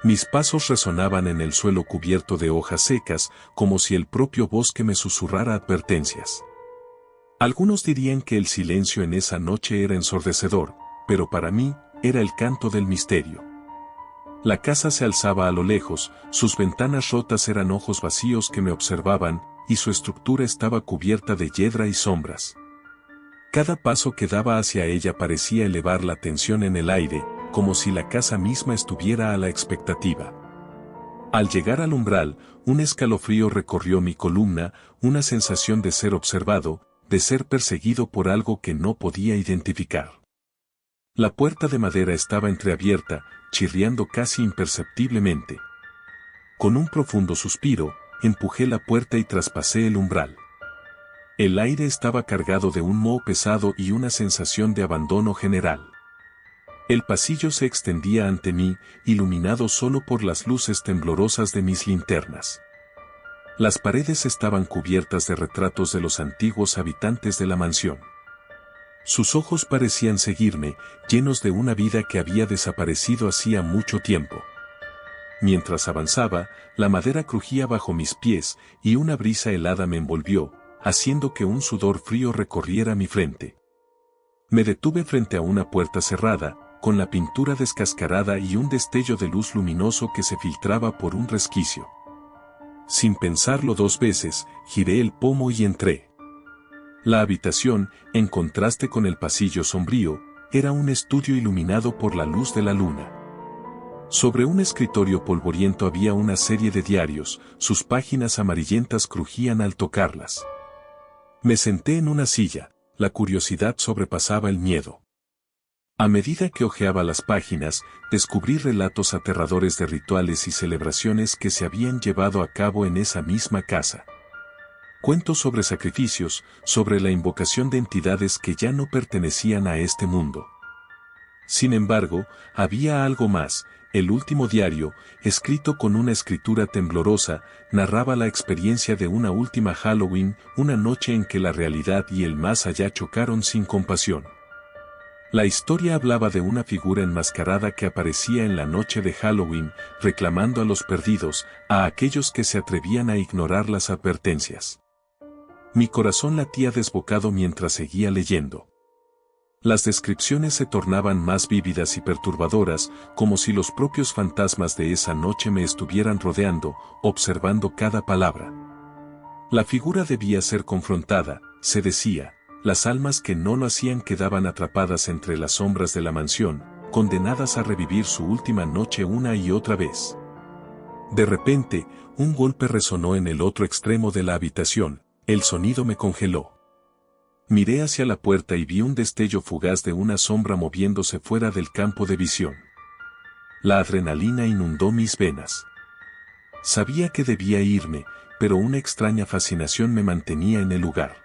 Mis pasos resonaban en el suelo cubierto de hojas secas, como si el propio bosque me susurrara advertencias. Algunos dirían que el silencio en esa noche era ensordecedor, pero para mí, era el canto del misterio. La casa se alzaba a lo lejos, sus ventanas rotas eran ojos vacíos que me observaban, y su estructura estaba cubierta de hiedra y sombras. Cada paso que daba hacia ella parecía elevar la tensión en el aire, como si la casa misma estuviera a la expectativa. Al llegar al umbral, un escalofrío recorrió mi columna, una sensación de ser observado, de ser perseguido por algo que no podía identificar. La puerta de madera estaba entreabierta, chirriando casi imperceptiblemente. Con un profundo suspiro, empujé la puerta y traspasé el umbral. El aire estaba cargado de un moho pesado y una sensación de abandono general. El pasillo se extendía ante mí, iluminado solo por las luces temblorosas de mis linternas. Las paredes estaban cubiertas de retratos de los antiguos habitantes de la mansión. Sus ojos parecían seguirme, llenos de una vida que había desaparecido hacía mucho tiempo. Mientras avanzaba, la madera crujía bajo mis pies y una brisa helada me envolvió, haciendo que un sudor frío recorriera mi frente. Me detuve frente a una puerta cerrada, con la pintura descascarada y un destello de luz luminoso que se filtraba por un resquicio. Sin pensarlo dos veces, giré el pomo y entré. La habitación, en contraste con el pasillo sombrío, era un estudio iluminado por la luz de la luna. Sobre un escritorio polvoriento había una serie de diarios, sus páginas amarillentas crujían al tocarlas. Me senté en una silla, la curiosidad sobrepasaba el miedo. A medida que hojeaba las páginas, descubrí relatos aterradores de rituales y celebraciones que se habían llevado a cabo en esa misma casa. Cuentos sobre sacrificios, sobre la invocación de entidades que ya no pertenecían a este mundo. Sin embargo, había algo más. El último diario, escrito con una escritura temblorosa, narraba la experiencia de una última Halloween, una noche en que la realidad y el más allá chocaron sin compasión. La historia hablaba de una figura enmascarada que aparecía en la noche de Halloween, reclamando a los perdidos, a aquellos que se atrevían a ignorar las advertencias. Mi corazón latía desbocado mientras seguía leyendo. Las descripciones se tornaban más vívidas y perturbadoras, como si los propios fantasmas de esa noche me estuvieran rodeando, observando cada palabra. La figura debía ser confrontada, se decía, las almas que no lo hacían quedaban atrapadas entre las sombras de la mansión, condenadas a revivir su última noche una y otra vez. De repente, un golpe resonó en el otro extremo de la habitación. El sonido me congeló. Miré hacia la puerta y vi un destello fugaz de una sombra moviéndose fuera del campo de visión. La adrenalina inundó mis venas. Sabía que debía irme, pero una extraña fascinación me mantenía en el lugar.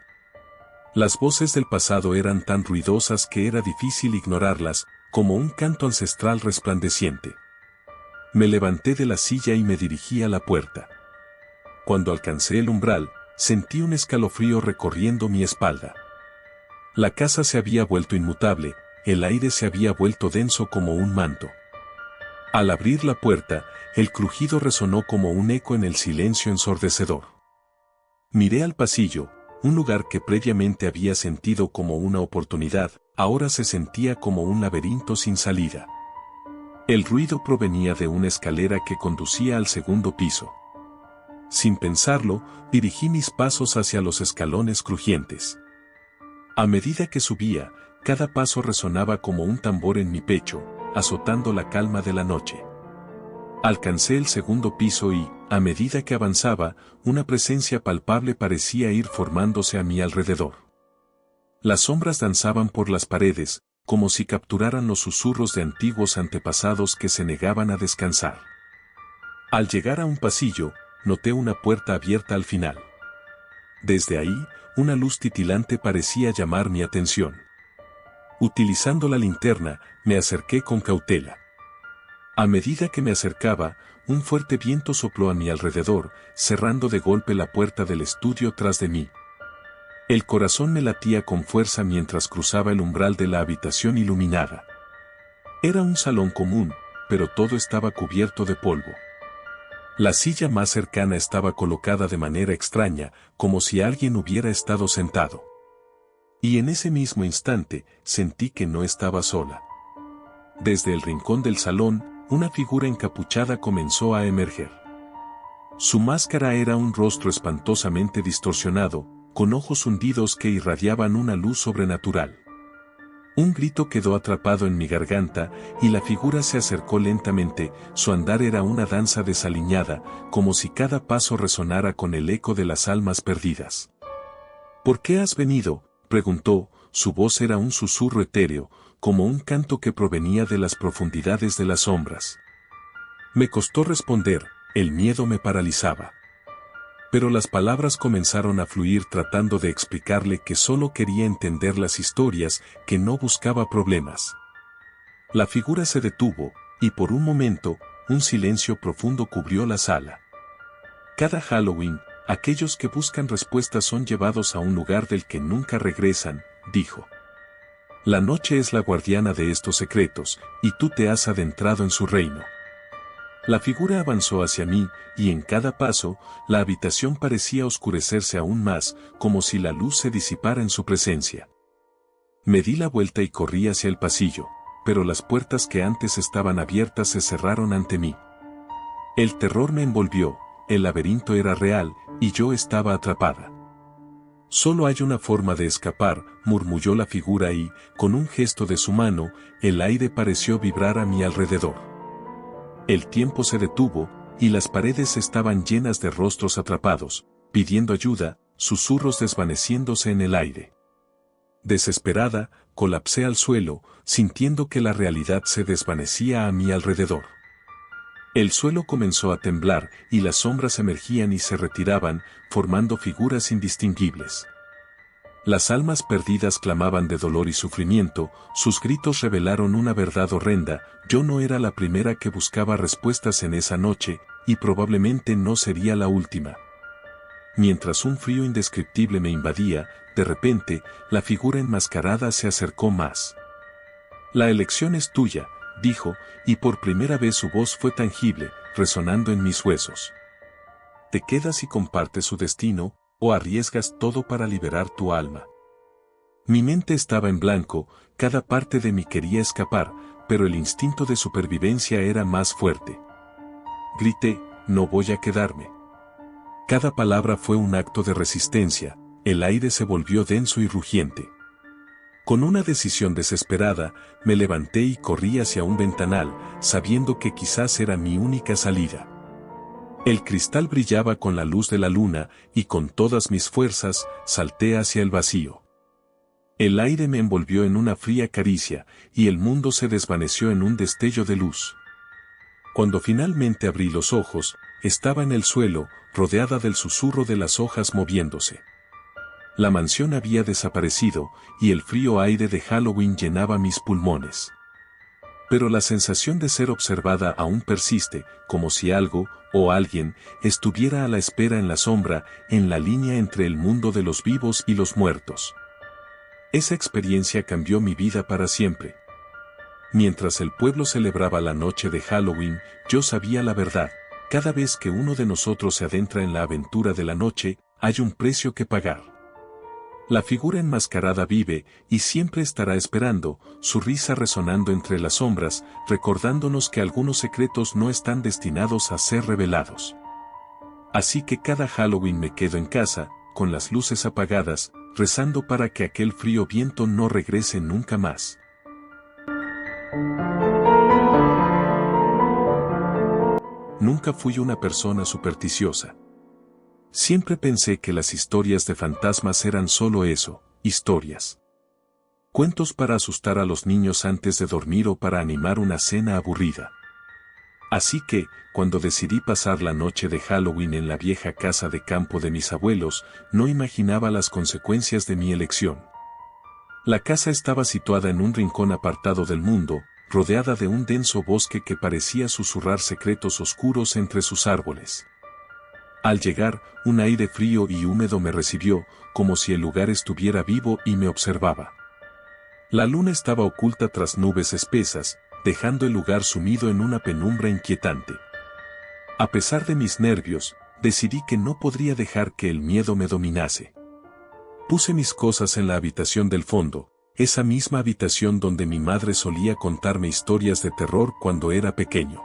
Las voces del pasado eran tan ruidosas que era difícil ignorarlas, como un canto ancestral resplandeciente. Me levanté de la silla y me dirigí a la puerta. Cuando alcancé el umbral, sentí un escalofrío recorriendo mi espalda. La casa se había vuelto inmutable, el aire se había vuelto denso como un manto. Al abrir la puerta, el crujido resonó como un eco en el silencio ensordecedor. Miré al pasillo, un lugar que previamente había sentido como una oportunidad, ahora se sentía como un laberinto sin salida. El ruido provenía de una escalera que conducía al segundo piso. Sin pensarlo, dirigí mis pasos hacia los escalones crujientes. A medida que subía, cada paso resonaba como un tambor en mi pecho, azotando la calma de la noche. Alcancé el segundo piso y, a medida que avanzaba, una presencia palpable parecía ir formándose a mi alrededor. Las sombras danzaban por las paredes, como si capturaran los susurros de antiguos antepasados que se negaban a descansar. Al llegar a un pasillo, noté una puerta abierta al final. Desde ahí, una luz titilante parecía llamar mi atención. Utilizando la linterna, me acerqué con cautela. A medida que me acercaba, un fuerte viento sopló a mi alrededor, cerrando de golpe la puerta del estudio tras de mí. El corazón me latía con fuerza mientras cruzaba el umbral de la habitación iluminada. Era un salón común, pero todo estaba cubierto de polvo. La silla más cercana estaba colocada de manera extraña, como si alguien hubiera estado sentado. Y en ese mismo instante, sentí que no estaba sola. Desde el rincón del salón, una figura encapuchada comenzó a emerger. Su máscara era un rostro espantosamente distorsionado, con ojos hundidos que irradiaban una luz sobrenatural. Un grito quedó atrapado en mi garganta, y la figura se acercó lentamente. Su andar era una danza desaliñada, como si cada paso resonara con el eco de las almas perdidas. ¿Por qué has venido?, preguntó. Su voz era un susurro etéreo, como un canto que provenía de las profundidades de las sombras. Me costó responder, el miedo me paralizaba. Pero las palabras comenzaron a fluir tratando de explicarle que solo quería entender las historias, que no buscaba problemas. La figura se detuvo, y por un momento, un silencio profundo cubrió la sala. Cada Halloween, aquellos que buscan respuestas son llevados a un lugar del que nunca regresan, dijo. La noche es la guardiana de estos secretos, y tú te has adentrado en su reino. La figura avanzó hacia mí, y en cada paso, la habitación parecía oscurecerse aún más, como si la luz se disipara en su presencia. Me di la vuelta y corrí hacia el pasillo, pero las puertas que antes estaban abiertas se cerraron ante mí. El terror me envolvió, el laberinto era real, y yo estaba atrapada. Solo hay una forma de escapar, murmulló la figura y, con un gesto de su mano, el aire pareció vibrar a mi alrededor. El tiempo se detuvo, y las paredes estaban llenas de rostros atrapados, pidiendo ayuda, susurros desvaneciéndose en el aire. Desesperada, colapsé al suelo, sintiendo que la realidad se desvanecía a mi alrededor. El suelo comenzó a temblar, y las sombras emergían y se retiraban, formando figuras indistinguibles. Las almas perdidas clamaban de dolor y sufrimiento, sus gritos revelaron una verdad horrenda. Yo no era la primera que buscaba respuestas en esa noche, y probablemente no sería la última. Mientras un frío indescriptible me invadía, de repente, la figura enmascarada se acercó más. La elección es tuya, dijo, y por primera vez su voz fue tangible, resonando en mis huesos. ¿Te quedas y compartes su destino, o arriesgas todo para liberar tu alma? Mi mente estaba en blanco, cada parte de mí quería escapar, pero el instinto de supervivencia era más fuerte. Grité, no voy a quedarme. Cada palabra fue un acto de resistencia, el aire se volvió denso y rugiente. Con una decisión desesperada, me levanté y corrí hacia un ventanal, sabiendo que quizás era mi única salida. El cristal brillaba con la luz de la luna, y con todas mis fuerzas, salté hacia el vacío. El aire me envolvió en una fría caricia, y el mundo se desvaneció en un destello de luz. Cuando finalmente abrí los ojos, estaba en el suelo, rodeada del susurro de las hojas moviéndose. La mansión había desaparecido, y el frío aire de Halloween llenaba mis pulmones. Pero la sensación de ser observada aún persiste, como si algo, o alguien, estuviera a la espera en la sombra, en la línea entre el mundo de los vivos y los muertos. Esa experiencia cambió mi vida para siempre. Mientras el pueblo celebraba la noche de Halloween, yo sabía la verdad. Cada vez que uno de nosotros se adentra en la aventura de la noche, hay un precio que pagar. La figura enmascarada vive, y siempre estará esperando, su risa resonando entre las sombras, recordándonos que algunos secretos no están destinados a ser revelados. Así que cada Halloween me quedo en casa, con las luces apagadas, rezando para que aquel frío viento no regrese nunca más. Nunca fui una persona supersticiosa. Siempre pensé que las historias de fantasmas eran solo eso, historias. Cuentos para asustar a los niños antes de dormir o para animar una cena aburrida. Así que, cuando decidí pasar la noche de Halloween en la vieja casa de campo de mis abuelos, no imaginaba las consecuencias de mi elección. La casa estaba situada en un rincón apartado del mundo, rodeada de un denso bosque que parecía susurrar secretos oscuros entre sus árboles. Al llegar, un aire frío y húmedo me recibió, como si el lugar estuviera vivo y me observaba. La luna estaba oculta tras nubes espesas, dejando el lugar sumido en una penumbra inquietante. A pesar de mis nervios, decidí que no podría dejar que el miedo me dominase. Puse mis cosas en la habitación del fondo, esa misma habitación donde mi madre solía contarme historias de terror cuando era pequeño.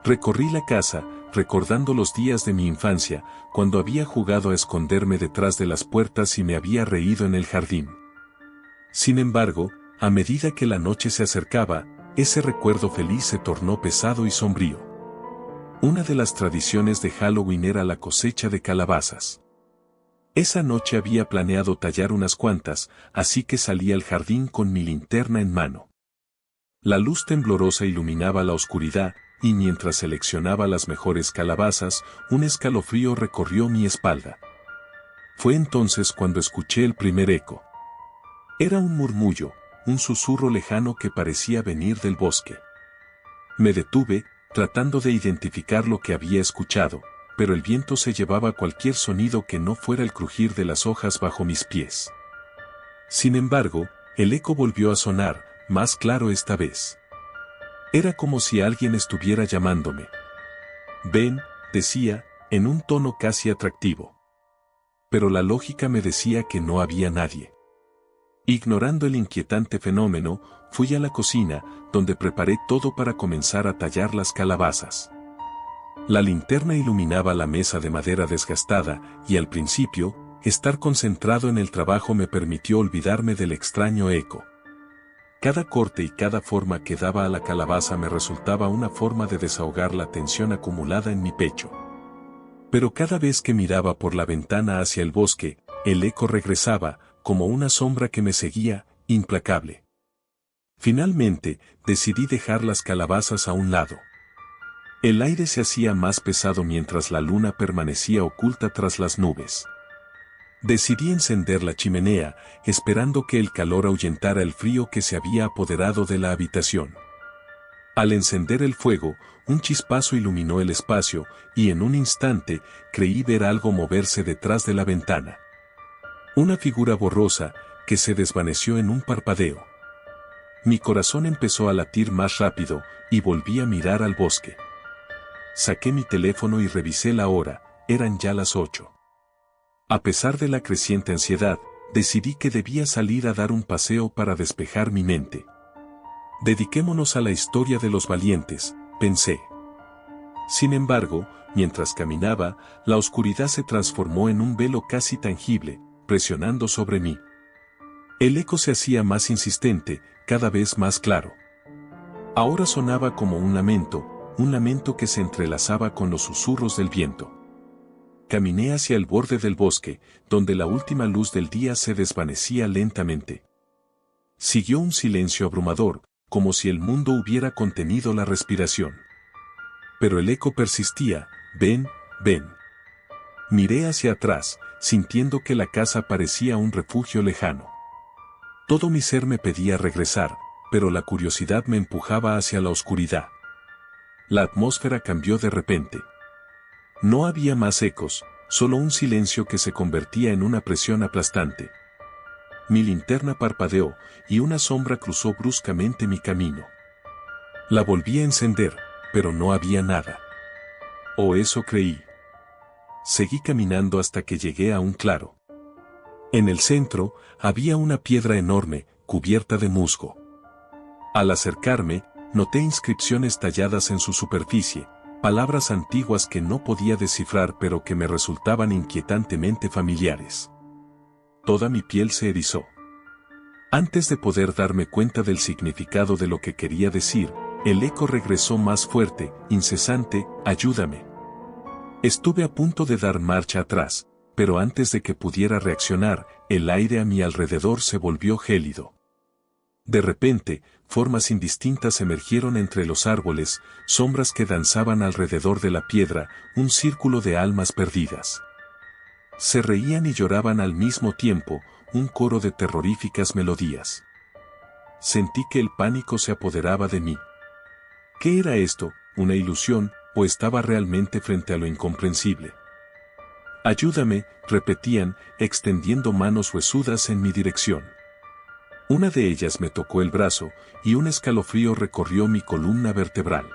Recorrí la casa, recordando los días de mi infancia, cuando había jugado a esconderme detrás de las puertas y me había reído en el jardín. Sin embargo, a medida que la noche se acercaba, ese recuerdo feliz se tornó pesado y sombrío. Una de las tradiciones de Halloween era la cosecha de calabazas. Esa noche había planeado tallar unas cuantas, así que salí al jardín con mi linterna en mano. La luz temblorosa iluminaba la oscuridad, y mientras seleccionaba las mejores calabazas, un escalofrío recorrió mi espalda. Fue entonces cuando escuché el primer eco. Era un murmullo, un susurro lejano que parecía venir del bosque. Me detuve, tratando de identificar lo que había escuchado, pero el viento se llevaba cualquier sonido que no fuera el crujir de las hojas bajo mis pies. Sin embargo, el eco volvió a sonar, más claro esta vez. Era como si alguien estuviera llamándome. Ven, decía, en un tono casi atractivo. Pero la lógica me decía que no había nadie. Ignorando el inquietante fenómeno, fui a la cocina, donde preparé todo para comenzar a tallar las calabazas. La linterna iluminaba la mesa de madera desgastada, y al principio, estar concentrado en el trabajo me permitió olvidarme del extraño eco. Cada corte y cada forma que daba a la calabaza me resultaba una forma de desahogar la tensión acumulada en mi pecho. Pero cada vez que miraba por la ventana hacia el bosque, el eco regresaba, como una sombra que me seguía, implacable. Finalmente, decidí dejar las calabazas a un lado. El aire se hacía más pesado mientras la luna permanecía oculta tras las nubes. Decidí encender la chimenea, esperando que el calor ahuyentara el frío que se había apoderado de la habitación. Al encender el fuego, un chispazo iluminó el espacio, y en un instante, creí ver algo moverse detrás de la ventana. Una figura borrosa, que se desvaneció en un parpadeo. Mi corazón empezó a latir más rápido, y volví a mirar al bosque. Saqué mi teléfono y revisé la hora, eran ya las 8. A pesar de la creciente ansiedad, decidí que debía salir a dar un paseo para despejar mi mente. Dediquémonos a la historia de los valientes, pensé. Sin embargo, mientras caminaba, la oscuridad se transformó en un velo casi tangible, presionando sobre mí. El eco se hacía más insistente, cada vez más claro. Ahora sonaba como un lamento que se entrelazaba con los susurros del viento. Caminé hacia el borde del bosque, donde la última luz del día se desvanecía lentamente. Siguió un silencio abrumador, como si el mundo hubiera contenido la respiración. Pero el eco persistía, ven, ven. Miré hacia atrás, sintiendo que la casa parecía un refugio lejano. Todo mi ser me pedía regresar, pero la curiosidad me empujaba hacia la oscuridad. La atmósfera cambió de repente. No había más ecos, solo un silencio que se convertía en una presión aplastante. Mi linterna parpadeó, y una sombra cruzó bruscamente mi camino. La volví a encender, pero no había nada. O eso creí. Seguí caminando hasta que llegué a un claro. En el centro, había una piedra enorme, cubierta de musgo. Al acercarme, noté inscripciones talladas en su superficie, palabras antiguas que no podía descifrar pero que me resultaban inquietantemente familiares. Toda mi piel se erizó. Antes de poder darme cuenta del significado de lo que quería decir, el eco regresó más fuerte, incesante, ayúdame. Estuve a punto de dar marcha atrás, pero antes de que pudiera reaccionar, el aire a mi alrededor se volvió gélido. De repente, formas indistintas emergieron entre los árboles, sombras que danzaban alrededor de la piedra, un círculo de almas perdidas. Se reían y lloraban al mismo tiempo, un coro de terroríficas melodías. Sentí que el pánico se apoderaba de mí. ¿Qué era esto? ¿Una ilusión, o estaba realmente frente a lo incomprensible? Ayúdame, repetían, extendiendo manos huesudas en mi dirección. Una de ellas me tocó el brazo, y un escalofrío recorrió mi columna vertebral.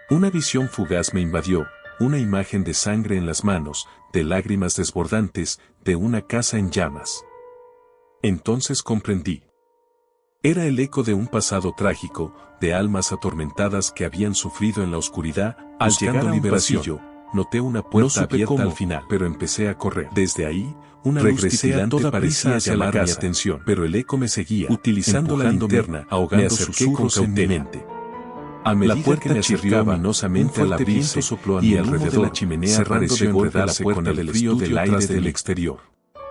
Una visión fugaz me invadió, una imagen de sangre en las manos, de lágrimas desbordantes, de una casa en llamas. Entonces comprendí. Era el eco de un pasado trágico, de almas atormentadas que habían sufrido en la oscuridad. Al llegar a un pasillo, noté una puerta abierta al final, pero empecé a correr. Desde ahí, una luz titilante parecía llamar mi atención, pero el eco me seguía. Utilizando la linterna, ahogando susurros en mi mente. A medida que me acercaba luminosamente al abrirse, y alrededor de la chimenea pareció enredarse con el frío del aire del exterior.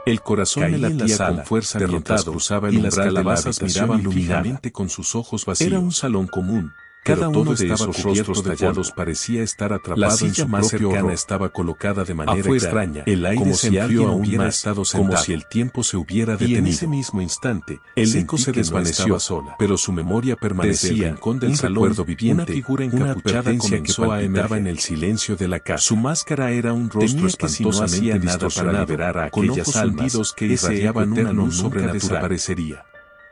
El corazón me latía con fuerza mientras cruzaba el umbral de la habitación fijamente con sus ojos vacíos. Era un salón común. Cada uno de esos rostros tallados parecía estar atrapado en su más cercana estaba colocada de manera extraña. El aire se enfrió aún más, como si el tiempo se hubiera detenido. Y en ese mismo instante, el eco se desvaneció sola, pero su memoria permanecía. Desde el rincón del salón, viviente, una figura encapuchada comenzó a emerger en el silencio de la casa. Su máscara era un rostro espantosamente distorsionado, con ojos hundidos que irradiaban una luz sobrenatural. Desaparecería.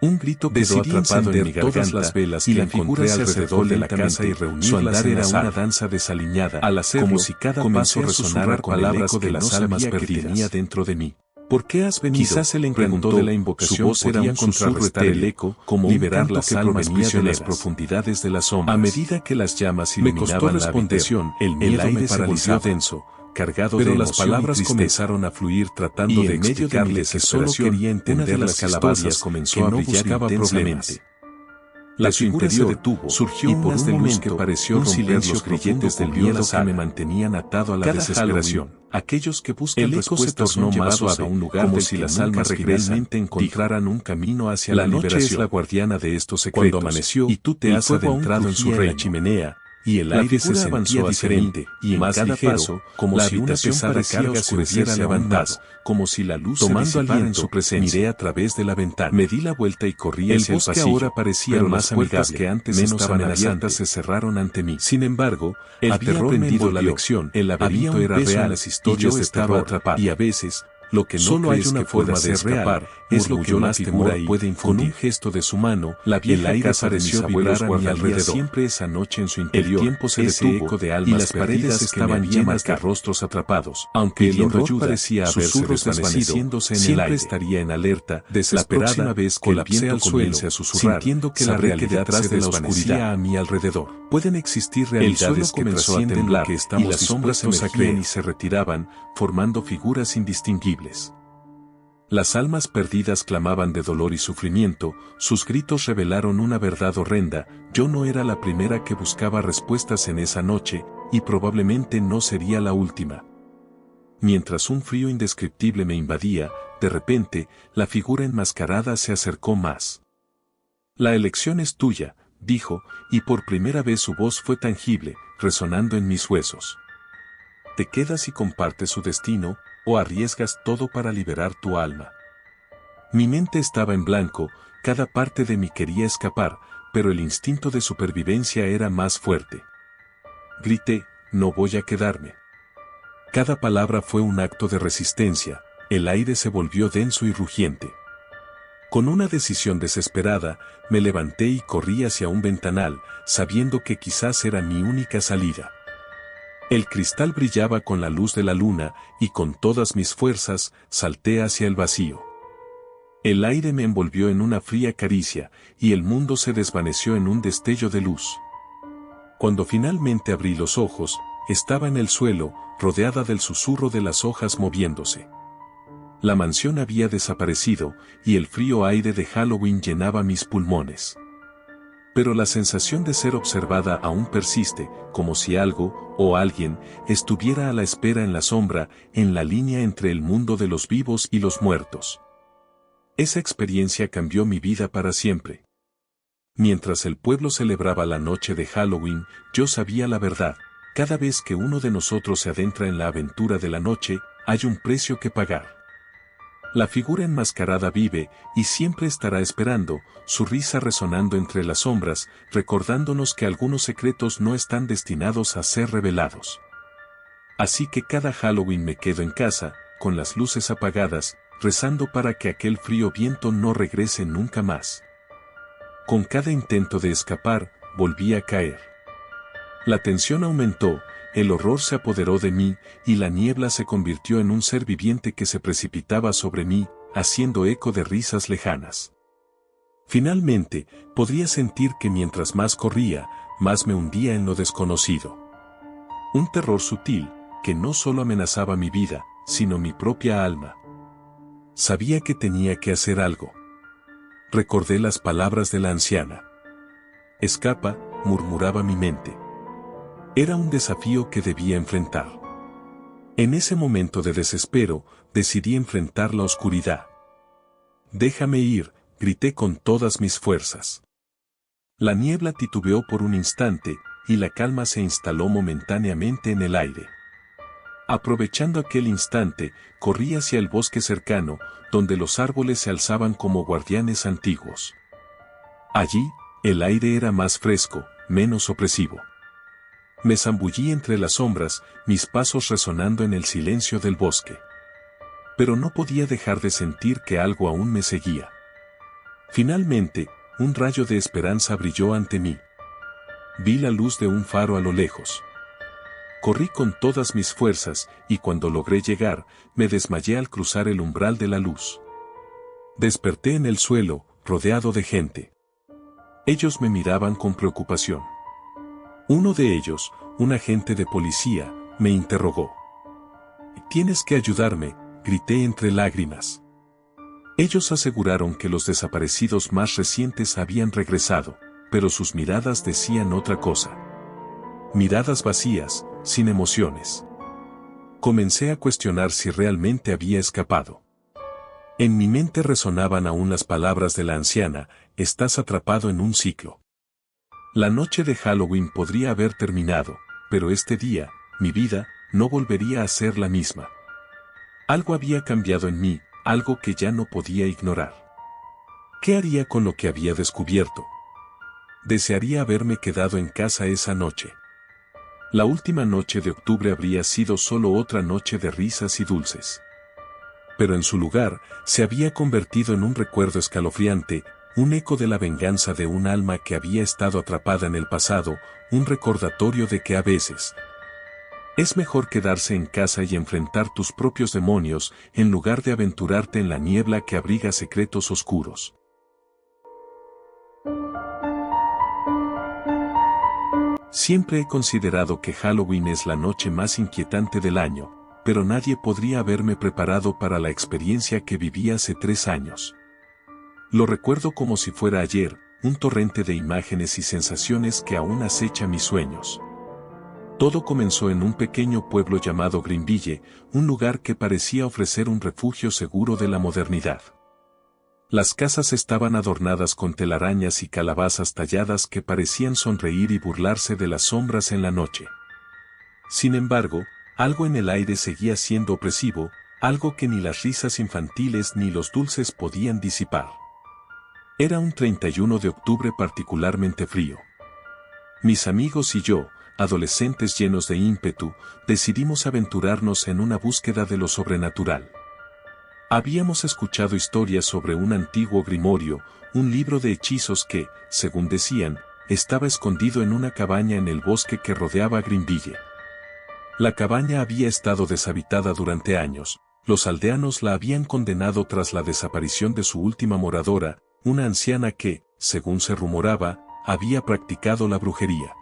Un grito quedó atrapado en mi garganta las velas y la figura se alrededor de la casa y reunirlas. Su andar era una danza desaliñada, al hacerlo, como si cada paso resonara con palabras de las almas perdidas. Tenía dentro de mí. ¿Por qué has venido? Quizás el encanto de la invocación su voz era un contrarrestar el eco, como liberar las almas prisioneras de las profundidades de las sombras. A medida que las llamas iluminaban la habitación, el aire se volvió denso, cargado pero de las palabras comenzaron a fluir tratando de explicarles que solo quería entender las calabazas comenzó a brillar intensamente. La figura se detuvo, surgió y por un momento que pareció un silencio los grilletes del miedo que me mantenían atado a la desesperación. Aquellos que buscan respuestas se tornó más suave, a un lugar como si las almas realmente encontraran un camino hacia la liberación. La noche es la guardiana de estos secretos. Cuando amaneció y tú te has adentrado en su reino, chimenea, y el aire se sentía diferente, y en cada paso, como si una pesada carga se hubiera levantado, como si la luz tomando aliento en su presencia. Miré a través de la ventana. Me di la vuelta y corrí hacia el pasillo. Ahora parecía más puertas que antes estaban abiertas se cerraron ante mí. Sin embargo, el terror me envolvió. La lección, el laberinto era real, las historias estaba atrapado. Y a veces, lo que no solo hay una forma de escapar, es lo que más temor puede infundir. Con un gesto de su mano, el aire pareció vibrar a mi alrededor. Siempre esa noche en su interior, el tiempo se detuvo, eco de almas y las paredes estaban llenas de rostros atrapados. Aunque el horror parecía haberse desvaneciéndose en el aire, siempre estaría en alerta, desesperada. La próxima vez que el viento comience a susurrar, sintiendo que la realidad se desvanecía a mi alrededor. Pueden existir realidades que trascienden lo que estamos y las sombras se emergían y se retiraban, formando figuras indistinguibles. Las almas perdidas clamaban de dolor y sufrimiento, sus gritos revelaron una verdad horrenda, yo no era la primera que buscaba respuestas en esa noche, y probablemente no sería la última. Mientras un frío indescriptible me invadía, de repente, la figura enmascarada se acercó más. La elección es tuya, dijo, y por primera vez su voz fue tangible, resonando en mis huesos. ¿Te quedas y compartes su destino, o arriesgas todo para liberar tu alma? Mi mente estaba en blanco, cada parte de mí quería escapar, pero el instinto de supervivencia era más fuerte. Grité, no voy a quedarme. Cada palabra fue un acto de resistencia, el aire se volvió denso y rugiente. Con una decisión desesperada, me levanté y corrí hacia un ventanal, sabiendo que quizás era mi única salida. El cristal brillaba con la luz de la luna, y con todas mis fuerzas, salté hacia el vacío. El aire me envolvió en una fría caricia, y el mundo se desvaneció en un destello de luz. Cuando finalmente abrí los ojos, estaba en el suelo, rodeada del susurro de las hojas moviéndose. La mansión había desaparecido, y el frío aire de Halloween llenaba mis pulmones. Pero la sensación de ser observada aún persiste, como si algo, o alguien, estuviera a la espera en la sombra, en la línea entre el mundo de los vivos y los muertos. Esa experiencia cambió mi vida para siempre. Mientras el pueblo celebraba la noche de Halloween, yo sabía la verdad. Cada vez que uno de nosotros se adentra en la aventura de la noche, hay un precio que pagar. La figura enmascarada vive y siempre estará esperando, su risa resonando entre las sombras, recordándonos que algunos secretos no están destinados a ser revelados. Así que cada Halloween me quedo en casa, con las luces apagadas, rezando para que aquel frío viento no regrese nunca más. Con cada intento de escapar, volví a caer. La tensión aumentó, el horror se apoderó de mí, y la niebla se convirtió en un ser viviente que se precipitaba sobre mí, haciendo eco de risas lejanas. Finalmente, podría sentir que mientras más corría, más me hundía en lo desconocido. Un terror sutil, que no solo amenazaba mi vida, sino mi propia alma. Sabía que tenía que hacer algo. Recordé las palabras de la anciana. Escapa, murmuraba mi mente. Era un desafío que debía enfrentar. En ese momento de desespero, decidí enfrentar la oscuridad. Déjame ir, grité con todas mis fuerzas. La niebla titubeó por un instante, y la calma se instaló momentáneamente en el aire. Aprovechando aquel instante, corrí hacia el bosque cercano, donde los árboles se alzaban como guardianes antiguos. Allí, el aire era más fresco, menos opresivo. Me zambullí entre las sombras, mis pasos resonando en el silencio del bosque. Pero no podía dejar de sentir que algo aún me seguía. Finalmente, un rayo de esperanza brilló ante mí. Vi la luz de un faro a lo lejos. Corrí con todas mis fuerzas, y cuando logré llegar, me desmayé al cruzar el umbral de la luz. Desperté en el suelo, rodeado de gente. Ellos me miraban con preocupación. Uno de ellos, un agente de policía, me interrogó. «Tienes que ayudarme», grité entre lágrimas. Ellos aseguraron que los desaparecidos más recientes habían regresado, pero sus miradas decían otra cosa. Miradas vacías, sin emociones. Comencé a cuestionar si realmente había escapado. En mi mente resonaban aún las palabras de la anciana: «Estás atrapado en un ciclo». La noche de Halloween podría haber terminado, pero este día, mi vida, no volvería a ser la misma. Algo había cambiado en mí, algo que ya no podía ignorar. ¿Qué haría con lo que había descubierto? Desearía haberme quedado en casa esa noche. La última noche de octubre habría sido solo otra noche de risas y dulces. Pero en su lugar, se había convertido en un recuerdo escalofriante, un eco de la venganza de un alma que había estado atrapada en el pasado, un recordatorio de que a veces es mejor quedarse en casa y enfrentar tus propios demonios, en lugar de aventurarte en la niebla que abriga secretos oscuros. Siempre he considerado que Halloween es la noche más inquietante del año, pero nadie podría haberme preparado para la experiencia que viví hace 3 años. Lo recuerdo como si fuera ayer, un torrente de imágenes y sensaciones que aún acecha mis sueños. Todo comenzó en un pequeño pueblo llamado Greenville, un lugar que parecía ofrecer un refugio seguro de la modernidad. Las casas estaban adornadas con telarañas y calabazas talladas que parecían sonreír y burlarse de las sombras en la noche. Sin embargo, algo en el aire seguía siendo opresivo, algo que ni las risas infantiles ni los dulces podían disipar. Era un 31 de octubre particularmente frío. Mis amigos y yo, adolescentes llenos de ímpetu, decidimos aventurarnos en una búsqueda de lo sobrenatural. Habíamos escuchado historias sobre un antiguo grimorio, un libro de hechizos que, según decían, estaba escondido en una cabaña en el bosque que rodeaba Greenville. La cabaña había estado deshabitada durante años, los aldeanos la habían condenado tras la desaparición de su última moradora, una anciana que, según se rumoraba, había practicado la brujería.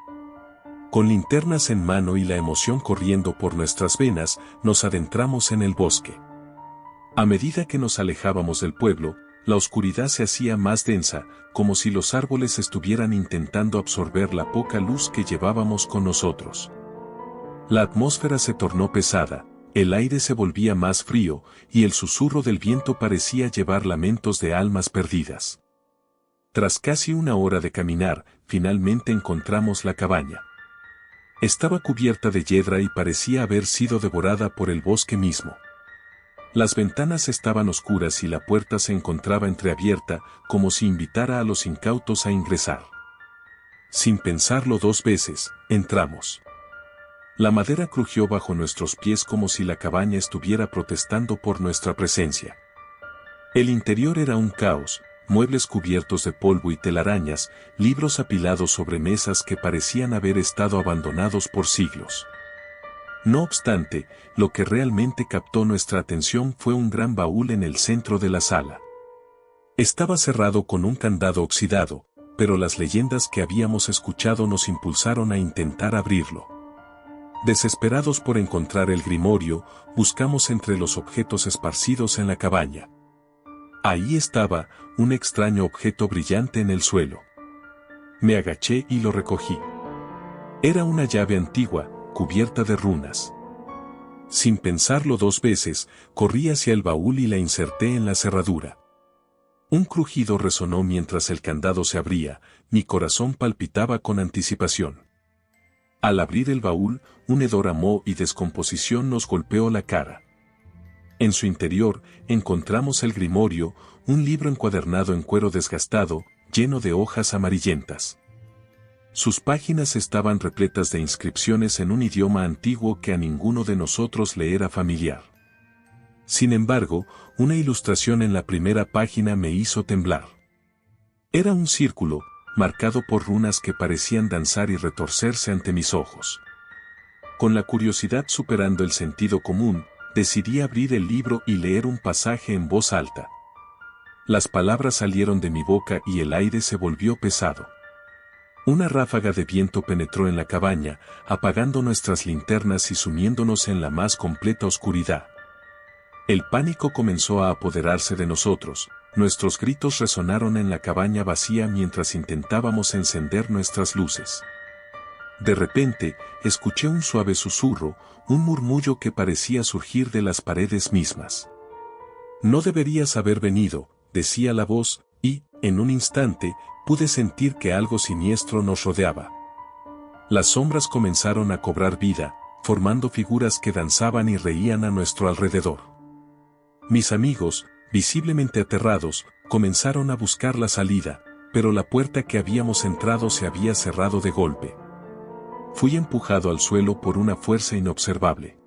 Con linternas en mano y la emoción corriendo por nuestras venas, nos adentramos en el bosque. A medida que nos alejábamos del pueblo, la oscuridad se hacía más densa, como si los árboles estuvieran intentando absorber la poca luz que llevábamos con nosotros. La atmósfera se tornó pesada, el aire se volvía más frío, y el susurro del viento parecía llevar lamentos de almas perdidas. Tras casi 1 hora de caminar, finalmente encontramos la cabaña. Estaba cubierta de hiedra y parecía haber sido devorada por el bosque mismo. Las ventanas estaban oscuras y la puerta se encontraba entreabierta, como si invitara a los incautos a ingresar. Sin pensarlo 2 veces, entramos. La madera crujió bajo nuestros pies como si la cabaña estuviera protestando por nuestra presencia. El interior era un caos, muebles cubiertos de polvo y telarañas, libros apilados sobre mesas que parecían haber estado abandonados por siglos. No obstante, lo que realmente captó nuestra atención fue un gran baúl en el centro de la sala. Estaba cerrado con un candado oxidado, pero las leyendas que habíamos escuchado nos impulsaron a intentar abrirlo. Desesperados por encontrar el grimorio, buscamos entre los objetos esparcidos en la cabaña. Ahí estaba, un extraño objeto brillante en el suelo. Me agaché y lo recogí. Era una llave antigua, cubierta de runas. Sin pensarlo 2 veces, corrí hacia el baúl y la inserté en la cerradura. Un crujido resonó mientras el candado se abría, mi corazón palpitaba con anticipación. Al abrir el baúl, un hedor a moho y descomposición nos golpeó la cara. En su interior, encontramos el grimorio, un libro encuadernado en cuero desgastado, lleno de hojas amarillentas. Sus páginas estaban repletas de inscripciones en un idioma antiguo que a ninguno de nosotros le era familiar. Sin embargo, una ilustración en la primera página me hizo temblar. Era un círculo, marcado por runas que parecían danzar y retorcerse ante mis ojos. Con la curiosidad superando el sentido común, decidí abrir el libro y leer un pasaje en voz alta. Las palabras salieron de mi boca y el aire se volvió pesado. Una ráfaga de viento penetró en la cabaña, apagando nuestras linternas y sumiéndonos en la más completa oscuridad. El pánico comenzó a apoderarse de nosotros, nuestros gritos resonaron en la cabaña vacía mientras intentábamos encender nuestras luces. De repente, escuché un suave susurro, un murmullo que parecía surgir de las paredes mismas. «No deberías haber venido», decía la voz, y, en un instante, pude sentir que algo siniestro nos rodeaba. Las sombras comenzaron a cobrar vida, formando figuras que danzaban y reían a nuestro alrededor. Mis amigos, visiblemente aterrados, comenzaron a buscar la salida, pero la puerta que habíamos entrado se había cerrado de golpe. Fui empujado al suelo por una fuerza inobservable.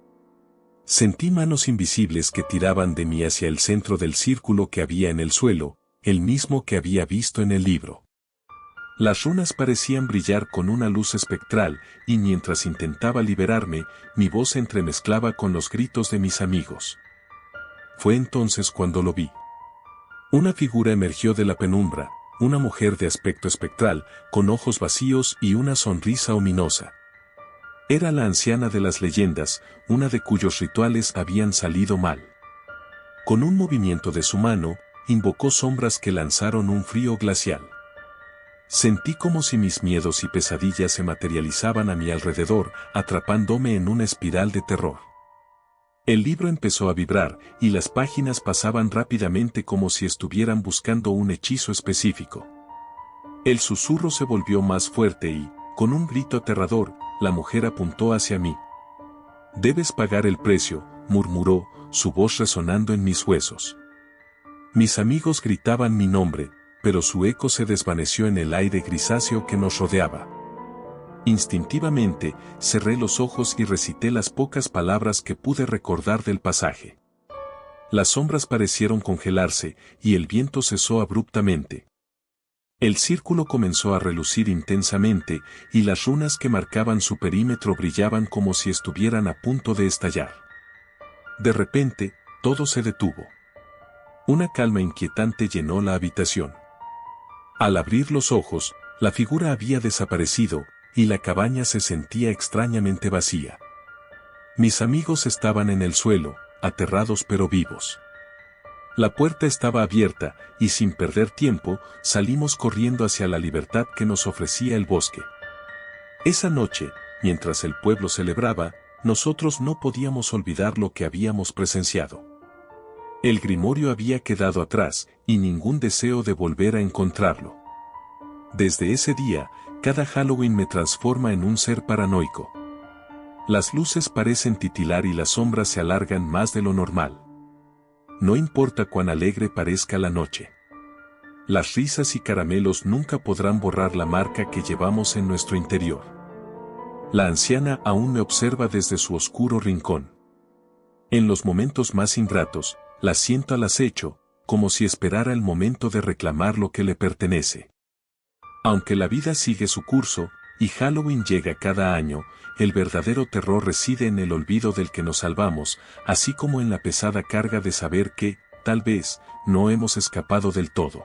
Sentí manos invisibles que tiraban de mí hacia el centro del círculo que había en el suelo, el mismo que había visto en el libro. Las runas parecían brillar con una luz espectral, y mientras intentaba liberarme, mi voz se entremezclaba con los gritos de mis amigos. Fue entonces cuando lo vi. Una figura emergió de la penumbra, una mujer de aspecto espectral, con ojos vacíos y una sonrisa ominosa. Era la anciana de las leyendas, una de cuyos rituales habían salido mal. Con un movimiento de su mano, invocó sombras que lanzaron un frío glacial. Sentí como si mis miedos y pesadillas se materializaban a mi alrededor, atrapándome en una espiral de terror. El libro empezó a vibrar, y las páginas pasaban rápidamente como si estuvieran buscando un hechizo específico. El susurro se volvió más fuerte y, con un grito aterrador, la mujer apuntó hacia mí. «Debes pagar el precio», murmuró, su voz resonando en mis huesos. Mis amigos gritaban mi nombre, pero su eco se desvaneció en el aire grisáceo que nos rodeaba. Instintivamente, cerré los ojos y recité las pocas palabras que pude recordar del pasaje. Las sombras parecieron congelarse, y el viento cesó abruptamente. El círculo comenzó a relucir intensamente, y las runas que marcaban su perímetro brillaban como si estuvieran a punto de estallar. De repente, todo se detuvo. Una calma inquietante llenó la habitación. Al abrir los ojos, la figura había desaparecido, y la cabaña se sentía extrañamente vacía. Mis amigos estaban en el suelo, aterrados pero vivos. La puerta estaba abierta, y sin perder tiempo, salimos corriendo hacia la libertad que nos ofrecía el bosque. Esa noche, mientras el pueblo celebraba, nosotros no podíamos olvidar lo que habíamos presenciado. El grimorio había quedado atrás, y ningún deseo de volver a encontrarlo. Desde ese día, cada Halloween me transforma en un ser paranoico. Las luces parecen titilar y las sombras se alargan más de lo normal. no importa cuán alegre parezca la noche. Las risas y caramelos nunca podrán borrar la marca que llevamos en nuestro interior. La anciana aún me observa desde su oscuro rincón. En los momentos más ingratos, la siento al acecho, como si esperara el momento de reclamar lo que le pertenece. Aunque la vida sigue su curso, y Halloween llega cada año, el verdadero terror reside en el olvido del que nos salvamos, así como en la pesada carga de saber que, tal vez, no hemos escapado del todo.